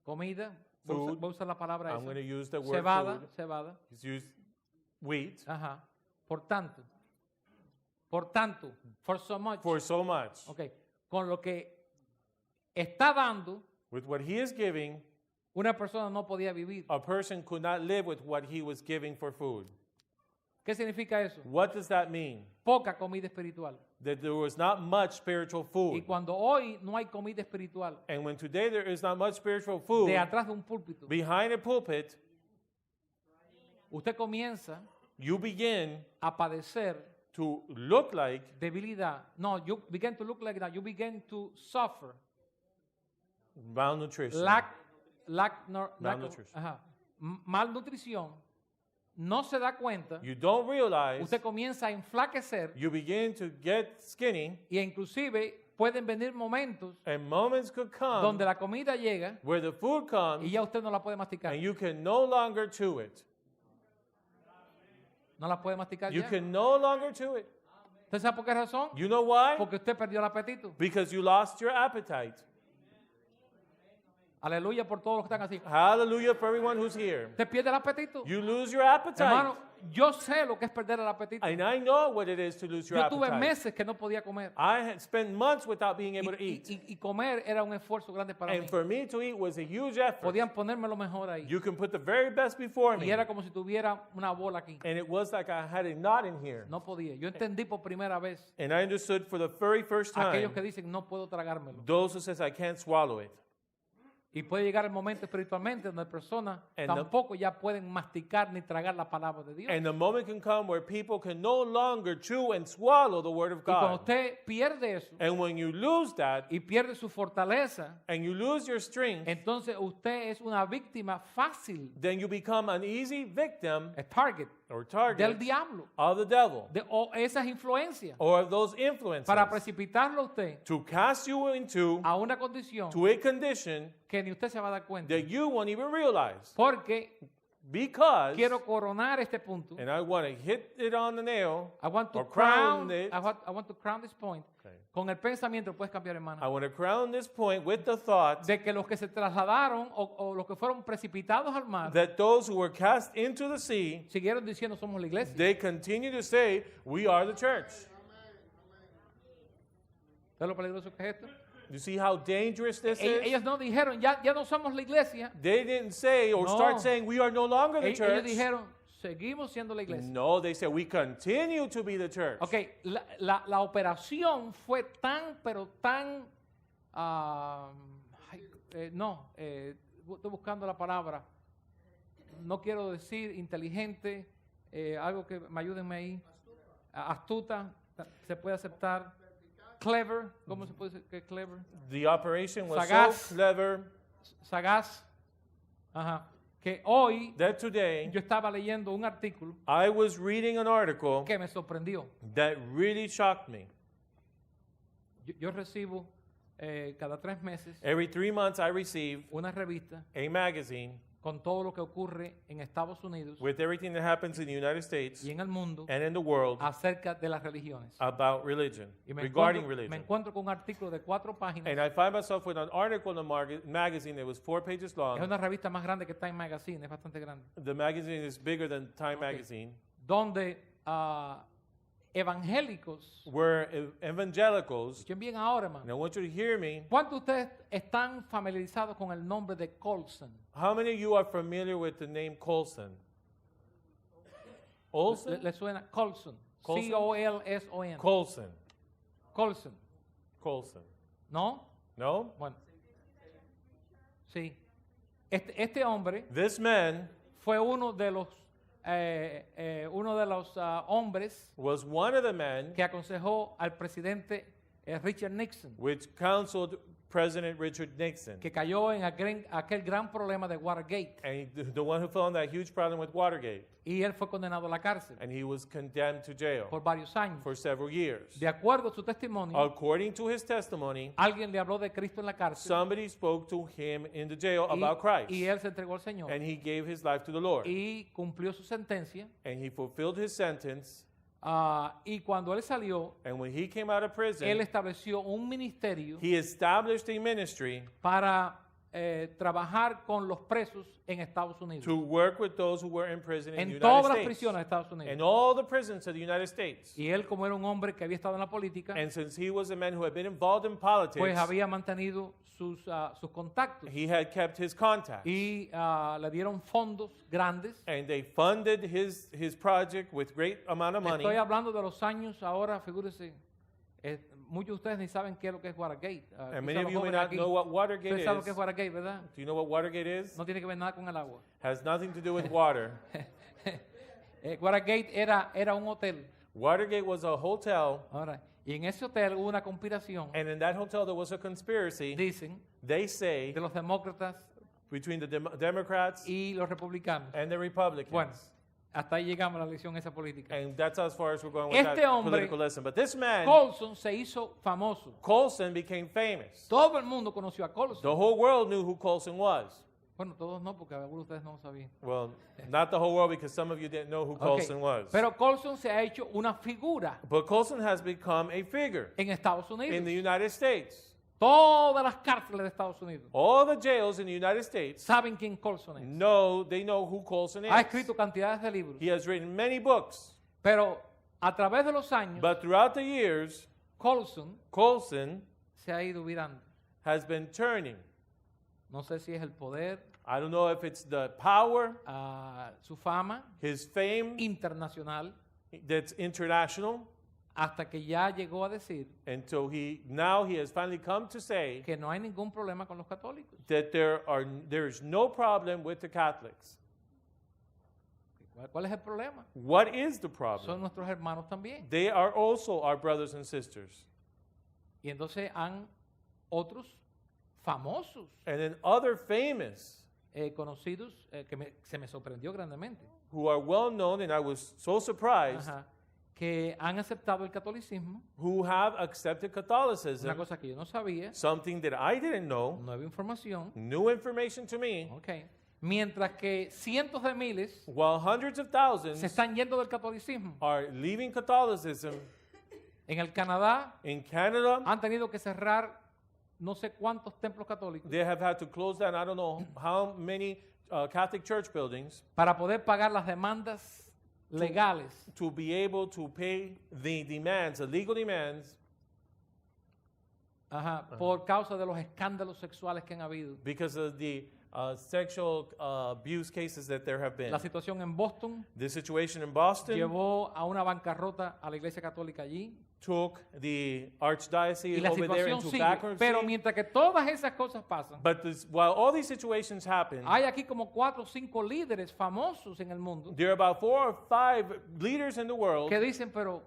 [SPEAKER 1] comida?
[SPEAKER 2] Food.
[SPEAKER 1] Voy a usar la palabra
[SPEAKER 2] I'm
[SPEAKER 1] esa.
[SPEAKER 2] going to use the word
[SPEAKER 1] Cebada,
[SPEAKER 2] food.
[SPEAKER 1] cebada.
[SPEAKER 2] He's used wheat
[SPEAKER 1] Ajá. Por tanto, for so much.
[SPEAKER 2] for so much.
[SPEAKER 1] Ok. Con lo que está dando,
[SPEAKER 2] With what he is giving,
[SPEAKER 1] una persona no podía vivir.
[SPEAKER 2] a person could not live with what he was giving for food.
[SPEAKER 1] ¿Qué significa eso?
[SPEAKER 2] What does that mean?
[SPEAKER 1] Poca comida espiritual.
[SPEAKER 2] That there was not much spiritual
[SPEAKER 1] Y
[SPEAKER 2] food.
[SPEAKER 1] cuando hoy no hay comida espiritual,
[SPEAKER 2] And when today there is not much spiritual food,
[SPEAKER 1] de atrás de un púlpito,
[SPEAKER 2] behind a pulpit,
[SPEAKER 1] usted comienza
[SPEAKER 2] you begin
[SPEAKER 1] a padecer
[SPEAKER 2] to look like
[SPEAKER 1] debilidad. No, you begin to look like that. You begin to suffer
[SPEAKER 2] malnutrition.
[SPEAKER 1] malnutrition. Malnutrición. No se da cuenta.
[SPEAKER 2] You don't realize,
[SPEAKER 1] Usted comienza a enflaquecer
[SPEAKER 2] you begin to get skinny,
[SPEAKER 1] y inclusive pueden venir momentos
[SPEAKER 2] and moments could come
[SPEAKER 1] donde la comida llega
[SPEAKER 2] where the food
[SPEAKER 1] y
[SPEAKER 2] comes
[SPEAKER 1] ya usted no la puede masticar.
[SPEAKER 2] and you can no longer chew it.
[SPEAKER 1] No la puede masticar
[SPEAKER 2] You
[SPEAKER 1] ya.
[SPEAKER 2] can no longer chew it.
[SPEAKER 1] ¿Usted sabe por qué razón?
[SPEAKER 2] You know why?
[SPEAKER 1] Porque usted perdió el apetito.
[SPEAKER 2] Because you lost your appetite.
[SPEAKER 1] Aleluya por todos los que están así.
[SPEAKER 2] Hallelujah for everyone who's here.
[SPEAKER 1] Usted pierde el apetito.
[SPEAKER 2] You lose your appetite.
[SPEAKER 1] Hermano, yo sé lo que es perder el apetito.
[SPEAKER 2] And I know what it is to lose your
[SPEAKER 1] Yo tuve
[SPEAKER 2] appetite.
[SPEAKER 1] meses que no podía comer.
[SPEAKER 2] I had spent months without being
[SPEAKER 1] Y,
[SPEAKER 2] able to eat.
[SPEAKER 1] y comer era un esfuerzo grande para mí.
[SPEAKER 2] And for me to eat was a huge effort.
[SPEAKER 1] Podían ponerme lo mejor ahí.
[SPEAKER 2] You can put the very best before
[SPEAKER 1] Y
[SPEAKER 2] me.
[SPEAKER 1] era como si tuviera una bola aquí.
[SPEAKER 2] And it was like I had a knot in here.
[SPEAKER 1] No podía. Yo entendí por primera vez
[SPEAKER 2] And I understood for the very first time
[SPEAKER 1] aquellos que dicen no puedo tragármelo.
[SPEAKER 2] those who says I can't swallow it.
[SPEAKER 1] Y puede llegar el momento espiritualmente donde personas
[SPEAKER 2] And
[SPEAKER 1] tampoco ya pueden masticar ni tragar la palabra de Dios.
[SPEAKER 2] And the moment can come where people can no longer chew and swallow the word of
[SPEAKER 1] Y cuando
[SPEAKER 2] God.
[SPEAKER 1] usted pierde eso
[SPEAKER 2] And when you lose that
[SPEAKER 1] y pierde su fortaleza,
[SPEAKER 2] and you lose your strength,
[SPEAKER 1] entonces usted es una víctima fácil,
[SPEAKER 2] then you become an easy victim
[SPEAKER 1] el target
[SPEAKER 2] or
[SPEAKER 1] del
[SPEAKER 2] target
[SPEAKER 1] diablo,
[SPEAKER 2] of the devil
[SPEAKER 1] o esas influencias,
[SPEAKER 2] or of those influences
[SPEAKER 1] para precipitarlo a usted
[SPEAKER 2] to cast you into
[SPEAKER 1] a una condición
[SPEAKER 2] to a condition
[SPEAKER 1] que ni usted se va a dar cuenta.
[SPEAKER 2] that you won't even realize.
[SPEAKER 1] Porque
[SPEAKER 2] Because,
[SPEAKER 1] quiero coronar este punto.
[SPEAKER 2] and I want to hit it on the nail,
[SPEAKER 1] I want to
[SPEAKER 2] or crown
[SPEAKER 1] crown,
[SPEAKER 2] it.
[SPEAKER 1] I want to crown this point.
[SPEAKER 2] Okay.
[SPEAKER 1] Con el pensamiento puedes cambiar,
[SPEAKER 2] I
[SPEAKER 1] hermano.
[SPEAKER 2] want to crown this point with the thought
[SPEAKER 1] De que los que se trasladaron o los que fueron precipitados al mar
[SPEAKER 2] that those who were cast into the sea,
[SPEAKER 1] siguieron diciendo somos la iglesia.
[SPEAKER 2] they continue to say, we are the church.
[SPEAKER 1] ¿Sabes lo peligroso que es esto?
[SPEAKER 2] You see how dangerous this is?
[SPEAKER 1] Ellos no dijeron ya no somos la iglesia.
[SPEAKER 2] They didn't say or
[SPEAKER 1] No.
[SPEAKER 2] start saying we are no longer the
[SPEAKER 1] Ellos
[SPEAKER 2] church.
[SPEAKER 1] dijeron seguimos siendo la iglesia.
[SPEAKER 2] No, they said we continue to be the church.
[SPEAKER 1] Ok, la operación fue tan, pero tan, estoy buscando la palabra, no quiero decir inteligente, algo que me ayúdenme ahí, astuta, se puede aceptar, clever, ¿cómo se puede decir que es clever?
[SPEAKER 2] The operation was
[SPEAKER 1] Sagaz.
[SPEAKER 2] so clever
[SPEAKER 1] Sagaz, ajá, que hoy
[SPEAKER 2] that today
[SPEAKER 1] yo estaba leyendo un artículo
[SPEAKER 2] I was reading an article
[SPEAKER 1] que me sorprendió.
[SPEAKER 2] that really shocked me.
[SPEAKER 1] Yo recibo cada 3 meses
[SPEAKER 2] Every 3 months I receive
[SPEAKER 1] una revista
[SPEAKER 2] a magazine
[SPEAKER 1] con todo lo que ocurre en Estados Unidos
[SPEAKER 2] with everything that happens in the United States
[SPEAKER 1] y en el mundo
[SPEAKER 2] and in the world
[SPEAKER 1] acerca de las religiones.
[SPEAKER 2] about religion,
[SPEAKER 1] Y
[SPEAKER 2] regarding
[SPEAKER 1] me
[SPEAKER 2] religion.
[SPEAKER 1] encuentro con un artículo de 4 páginas.
[SPEAKER 2] And I find myself with an article in the magazine that was 4 pages
[SPEAKER 1] Es
[SPEAKER 2] long.
[SPEAKER 1] una revista más grande que Time Magazine, es bastante grande.
[SPEAKER 2] The magazine is bigger than Time magazine,
[SPEAKER 1] Donde evangélicos,
[SPEAKER 2] where evangelicals,
[SPEAKER 1] escuchen bien ahora,
[SPEAKER 2] and I
[SPEAKER 1] hermano.
[SPEAKER 2] want you to hear me,
[SPEAKER 1] ¿Cuántos de ustedes están familiarizados con el nombre de Colson?
[SPEAKER 2] how many of you are familiar with the name Colson? Olson?
[SPEAKER 1] ¿Le suena? Colson.
[SPEAKER 2] Colson?
[SPEAKER 1] C-O-L-S-O-N.
[SPEAKER 2] Colson.
[SPEAKER 1] Colson.
[SPEAKER 2] Colson.
[SPEAKER 1] ¿No?
[SPEAKER 2] No?
[SPEAKER 1] Bueno. Sí. Este hombre
[SPEAKER 2] This man
[SPEAKER 1] fue uno de los hombres
[SPEAKER 2] was one of the men
[SPEAKER 1] que aconsejó al presidente Richard Nixon,
[SPEAKER 2] which counseled President Richard Nixon.
[SPEAKER 1] que cayó en aquel gran problema de Watergate.
[SPEAKER 2] And the one who fell in that huge problem with Watergate.
[SPEAKER 1] Y él fue condenado a la cárcel
[SPEAKER 2] And he was condemned to jail
[SPEAKER 1] por varios años.
[SPEAKER 2] for several years.
[SPEAKER 1] De acuerdo a su testimonio,
[SPEAKER 2] According to his testimony,
[SPEAKER 1] alguien le habló de Cristo en la cárcel
[SPEAKER 2] somebody spoke to him in the jail about Christ.
[SPEAKER 1] y él se entregó al Señor
[SPEAKER 2] And he gave his life to the Lord.
[SPEAKER 1] y cumplió su sentencia.
[SPEAKER 2] And he fulfilled his sentence.
[SPEAKER 1] Y cuando él salió,
[SPEAKER 2] And when he came out of
[SPEAKER 1] él
[SPEAKER 2] prison,
[SPEAKER 1] estableció un ministerio
[SPEAKER 2] he established a ministry
[SPEAKER 1] para trabajar con los presos en Estados Unidos.
[SPEAKER 2] to work with those who were in prison in the
[SPEAKER 1] En
[SPEAKER 2] United
[SPEAKER 1] todas las
[SPEAKER 2] States.
[SPEAKER 1] prisiones de Estados Unidos.
[SPEAKER 2] In all the prisons of the United States.
[SPEAKER 1] Y él, como era un hombre que había estado en la política,
[SPEAKER 2] And since he was a man who had been involved in politics,
[SPEAKER 1] pues había mantenido sus contactos.
[SPEAKER 2] he had kept his contacts.
[SPEAKER 1] Y le dieron fondos grandes.
[SPEAKER 2] And they funded his project with great amount of money.
[SPEAKER 1] Estoy hablando de los años ahora, figúrese, muchos de ustedes ni saben qué es lo que es Watergate.
[SPEAKER 2] And many of you may not know what Watergate
[SPEAKER 1] Ustedes saben lo que
[SPEAKER 2] is.
[SPEAKER 1] es Watergate, ¿verdad?
[SPEAKER 2] Do you know what Watergate is?
[SPEAKER 1] No tiene que ver nada con el agua.
[SPEAKER 2] Has nothing to do with water.
[SPEAKER 1] Watergate era un hotel.
[SPEAKER 2] Watergate was a hotel,
[SPEAKER 1] Ahora, y en ese hotel hubo una conspiración,
[SPEAKER 2] and in that hotel there was a conspiracy,
[SPEAKER 1] dicen,
[SPEAKER 2] they say,
[SPEAKER 1] de los demócratas
[SPEAKER 2] between the Democrats
[SPEAKER 1] y los republicanos.
[SPEAKER 2] and the Republicans.
[SPEAKER 1] Bueno, hasta ahí llegamos a la lección esa política.
[SPEAKER 2] And that's as far as we're going with
[SPEAKER 1] Este
[SPEAKER 2] that
[SPEAKER 1] hombre,
[SPEAKER 2] political lesson. But this man,
[SPEAKER 1] Colson se hizo famoso.
[SPEAKER 2] Colson, became famous.
[SPEAKER 1] Todo el mundo conoció a Colson.
[SPEAKER 2] The whole world knew who Colson was.
[SPEAKER 1] Bueno, todos no, porque algunos de ustedes no lo sabían.
[SPEAKER 2] Well, not the whole world, because some of you didn't know who
[SPEAKER 1] Ok,
[SPEAKER 2] Colson was.
[SPEAKER 1] pero Colson se ha hecho una figura
[SPEAKER 2] But Colson has become a figure
[SPEAKER 1] en Estados
[SPEAKER 2] in
[SPEAKER 1] Unidos.
[SPEAKER 2] the United States.
[SPEAKER 1] Todas las cárceles de Estados Unidos
[SPEAKER 2] All the jails in the United States
[SPEAKER 1] saben quién Colson es.
[SPEAKER 2] they know who Colson
[SPEAKER 1] Ha
[SPEAKER 2] is.
[SPEAKER 1] escrito cantidades de libros.
[SPEAKER 2] He has written many books,
[SPEAKER 1] Pero a través de los años,
[SPEAKER 2] but throughout the years,
[SPEAKER 1] Colson
[SPEAKER 2] Colson
[SPEAKER 1] se ha ido virando.
[SPEAKER 2] has been turning.
[SPEAKER 1] No sé si es el poder,
[SPEAKER 2] I don't know if it's the power,
[SPEAKER 1] su fama
[SPEAKER 2] his fame
[SPEAKER 1] internacional,
[SPEAKER 2] that's international,
[SPEAKER 1] hasta que ya llegó a decir
[SPEAKER 2] until now he has finally come to say
[SPEAKER 1] que no hay ningún problema con los católicos.
[SPEAKER 2] that there is no problem with the Catholics.
[SPEAKER 1] ¿Cuál es el problema?
[SPEAKER 2] What is the
[SPEAKER 1] Son
[SPEAKER 2] problem?
[SPEAKER 1] nuestros hermanos también.
[SPEAKER 2] They are also our brothers and sisters.
[SPEAKER 1] Y entonces han otros famosos,
[SPEAKER 2] And then other famous
[SPEAKER 1] conocidos, se me sorprendió grandemente,
[SPEAKER 2] who are well known, and I was so surprised,
[SPEAKER 1] ajá, que han aceptado el catolicismo,
[SPEAKER 2] who have accepted
[SPEAKER 1] una
[SPEAKER 2] Catholicism,
[SPEAKER 1] cosa que yo no sabía,
[SPEAKER 2] something that I didn't know,
[SPEAKER 1] nueva información,
[SPEAKER 2] new information to me,
[SPEAKER 1] okay. Mientras que cientos de miles
[SPEAKER 2] while hundreds of
[SPEAKER 1] se
[SPEAKER 2] thousands
[SPEAKER 1] están yendo del catolicismo.
[SPEAKER 2] are leaving Catholicism.
[SPEAKER 1] En el Canadá
[SPEAKER 2] In Canada,
[SPEAKER 1] han tenido que cerrar no sé cuántos templos católicos
[SPEAKER 2] they have had to close down, I don't know how many Catholic church buildings
[SPEAKER 1] para poder pagar las demandas legales
[SPEAKER 2] to be able to pay the demands, the legal demands,
[SPEAKER 1] ajá, por causa de los escándalos sexuales que han habido.
[SPEAKER 2] because of the sexual abuse cases that there have been.
[SPEAKER 1] La situación en Boston
[SPEAKER 2] The situation in Boston
[SPEAKER 1] llevó a una bancarrota a la iglesia católica allí
[SPEAKER 2] took the
[SPEAKER 1] y
[SPEAKER 2] archdiocese
[SPEAKER 1] la
[SPEAKER 2] over there
[SPEAKER 1] situación
[SPEAKER 2] into
[SPEAKER 1] sigue.
[SPEAKER 2] bankruptcy.
[SPEAKER 1] Pero mientras que todas esas cosas pasan,
[SPEAKER 2] But while all these situations happen,
[SPEAKER 1] hay aquí como 4 o 5 líderes famosos en el mundo
[SPEAKER 2] there are about 4 or 5 leaders in the world
[SPEAKER 1] que dicen, pero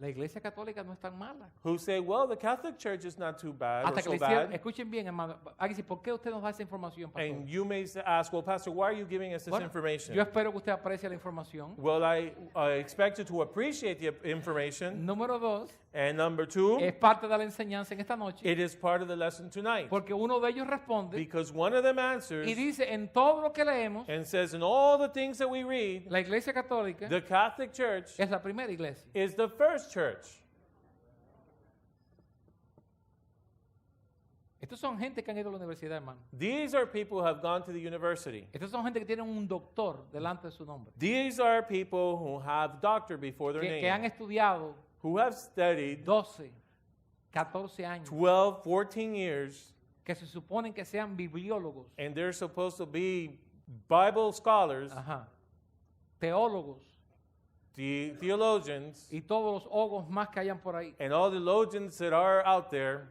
[SPEAKER 1] la iglesia católica no es tan mala.
[SPEAKER 2] who say, well, the Catholic Church is not too bad or
[SPEAKER 1] Hasta que
[SPEAKER 2] so
[SPEAKER 1] le hicieron,
[SPEAKER 2] bad.
[SPEAKER 1] escuchen bien, hermano. Alguien dice, ¿por qué usted nos da esa información, pastor?
[SPEAKER 2] And you may ask, well, Pastor, why are you giving us this
[SPEAKER 1] Bueno,
[SPEAKER 2] information?
[SPEAKER 1] yo espero que usted aprecie la información.
[SPEAKER 2] Well, I expect you to appreciate the information.
[SPEAKER 1] Número 2,
[SPEAKER 2] And number 2,
[SPEAKER 1] es parte de la enseñanza en esta noche,
[SPEAKER 2] it is part of the lesson tonight.
[SPEAKER 1] porque uno de ellos responde
[SPEAKER 2] Because one of them answers
[SPEAKER 1] y dice, en todo lo que leemos,
[SPEAKER 2] and says, in all the things that we read,
[SPEAKER 1] la iglesia católica
[SPEAKER 2] the Catholic Church
[SPEAKER 1] es la primera iglesia.
[SPEAKER 2] is the first church.
[SPEAKER 1] Estos son gente que han ido a la universidad, hermano.
[SPEAKER 2] These are people who have gone to the university.
[SPEAKER 1] Estos son gente que tienen un doctor delante de su nombre,
[SPEAKER 2] These are people who have doctor before their
[SPEAKER 1] que han
[SPEAKER 2] name,
[SPEAKER 1] estudiado
[SPEAKER 2] who have studied
[SPEAKER 1] 12, 14 años,
[SPEAKER 2] 12, 14 years,
[SPEAKER 1] que se suponen que sean bibliólogos,
[SPEAKER 2] and they're supposed to be Bible scholars,
[SPEAKER 1] ajá, teólogos
[SPEAKER 2] the theologians,
[SPEAKER 1] y todos los hogos más que hayan por ahí.
[SPEAKER 2] and all the theologians that are out there.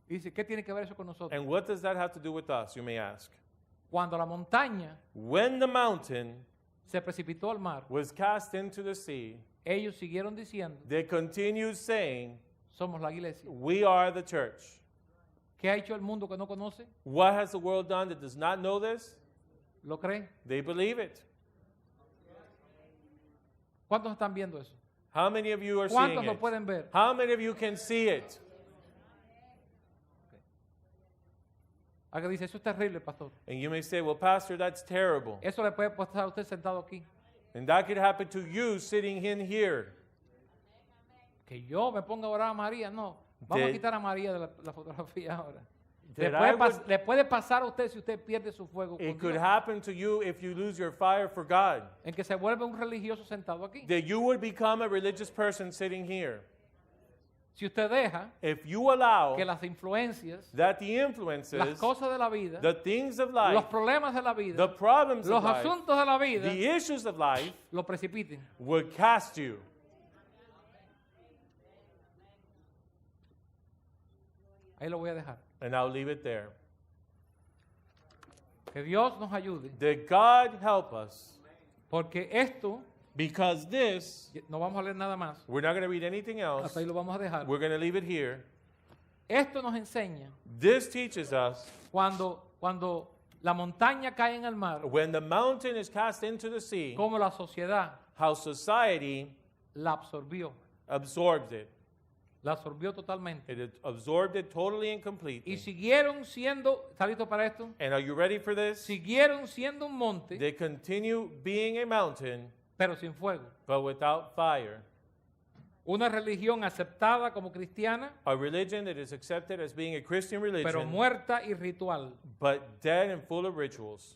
[SPEAKER 1] Y dice, ¿qué tiene que ver eso con nosotros?
[SPEAKER 2] And what does that have to do with us, you may ask?
[SPEAKER 1] Cuando la montaña
[SPEAKER 2] When the mountain
[SPEAKER 1] se precipitó al mar,
[SPEAKER 2] was cast into the sea,
[SPEAKER 1] ellos siguieron diciendo,
[SPEAKER 2] they continued saying,
[SPEAKER 1] somos la iglesia.
[SPEAKER 2] we are the church.
[SPEAKER 1] ¿Qué ha hecho el mundo que no conoce?
[SPEAKER 2] What has the world done that does not know this?
[SPEAKER 1] ¿Lo cree?
[SPEAKER 2] They believe it.
[SPEAKER 1] ¿Cuántos están viendo eso?
[SPEAKER 2] How many of you are seeing
[SPEAKER 1] ¿Cuántos lo
[SPEAKER 2] it?
[SPEAKER 1] pueden ver?
[SPEAKER 2] How many of you can see it?
[SPEAKER 1] Alguien dice, eso es terrible, pastor.
[SPEAKER 2] And you may say, well, Pastor, that's terrible.
[SPEAKER 1] Eso le puede pasar a usted sentado aquí.
[SPEAKER 2] And that could happen to you sitting in here.
[SPEAKER 1] Que yo me ponga a orar a María, no. Vamos
[SPEAKER 2] De-
[SPEAKER 1] a quitar a María de la fotografía ahora.
[SPEAKER 2] That I would-
[SPEAKER 1] Le puede pasar a usted si usted pierde su fuego con
[SPEAKER 2] It could
[SPEAKER 1] Dios,
[SPEAKER 2] happen to you if you lose your fire for God.
[SPEAKER 1] en que se vuelve un religioso sentado aquí.
[SPEAKER 2] That you would become a religious person sitting here.
[SPEAKER 1] Si usted deja
[SPEAKER 2] If you allow
[SPEAKER 1] que las influencias,
[SPEAKER 2] that the
[SPEAKER 1] las
[SPEAKER 2] influences,
[SPEAKER 1] cosas de la vida,
[SPEAKER 2] the things of
[SPEAKER 1] los
[SPEAKER 2] life,
[SPEAKER 1] problemas de la
[SPEAKER 2] the
[SPEAKER 1] vida,
[SPEAKER 2] problems
[SPEAKER 1] los
[SPEAKER 2] of life,
[SPEAKER 1] asuntos de la vida,
[SPEAKER 2] the issues of life
[SPEAKER 1] lo precipiten.
[SPEAKER 2] would cast you.
[SPEAKER 1] Ahí lo voy a dejar.
[SPEAKER 2] And I'll leave it there.
[SPEAKER 1] Que Dios nos ayude,
[SPEAKER 2] That God help us,
[SPEAKER 1] porque esto,
[SPEAKER 2] because this,
[SPEAKER 1] no vamos a leer nada más,
[SPEAKER 2] we're not going to read anything else.
[SPEAKER 1] hasta ahí lo vamos a dejar.
[SPEAKER 2] We're going to leave it here.
[SPEAKER 1] Esto nos enseña
[SPEAKER 2] This teaches us
[SPEAKER 1] cuando la montaña cae en el mar,
[SPEAKER 2] when the mountain is cast into the sea,
[SPEAKER 1] cómo la sociedad
[SPEAKER 2] how society
[SPEAKER 1] la absorbió.
[SPEAKER 2] absorbed it.
[SPEAKER 1] La absorbió totalmente.
[SPEAKER 2] It absorbed it totally and
[SPEAKER 1] Y
[SPEAKER 2] completely.
[SPEAKER 1] siguieron siendo, ¿está listo para esto?
[SPEAKER 2] And are you ready for this?
[SPEAKER 1] Siguieron siendo un monte,
[SPEAKER 2] They continue being a mountain,
[SPEAKER 1] pero sin fuego.
[SPEAKER 2] but without fire.
[SPEAKER 1] Una religión aceptada como cristiana,
[SPEAKER 2] A religion that is accepted as being a Christian
[SPEAKER 1] pero
[SPEAKER 2] religion,
[SPEAKER 1] muerta y ritual.
[SPEAKER 2] but dead and full of rituals.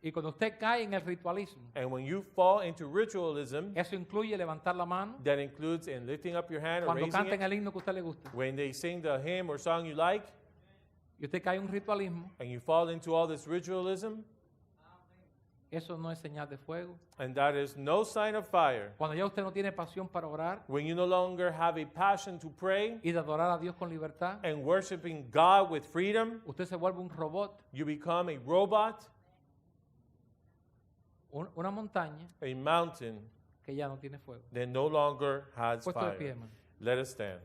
[SPEAKER 1] Y cuando usted cae en el ritualismo,
[SPEAKER 2] And when you fall into ritualism,
[SPEAKER 1] eso incluye levantar la mano,
[SPEAKER 2] that includes in lifting up your hand or
[SPEAKER 1] cuando
[SPEAKER 2] raising
[SPEAKER 1] canten
[SPEAKER 2] it,
[SPEAKER 1] el himno que a usted le gusta,
[SPEAKER 2] when they sing the hymn or song you like,
[SPEAKER 1] y usted cae en un ritualismo,
[SPEAKER 2] and you fall into all this ritualism,
[SPEAKER 1] eso no es señal de fuego.
[SPEAKER 2] and that is no sign of fire.
[SPEAKER 1] Cuando ya usted no tiene pasión para orar
[SPEAKER 2] When you no longer have a passion to pray
[SPEAKER 1] y de adorar a Dios con libertad,
[SPEAKER 2] and worshiping God with freedom,
[SPEAKER 1] usted se vuelve un robot,
[SPEAKER 2] you become a robot,
[SPEAKER 1] una montaña
[SPEAKER 2] a mountain
[SPEAKER 1] que ya no tiene fuego.
[SPEAKER 2] that no longer has
[SPEAKER 1] Puesto de
[SPEAKER 2] fire.
[SPEAKER 1] pie, hermano.
[SPEAKER 2] Let us stand.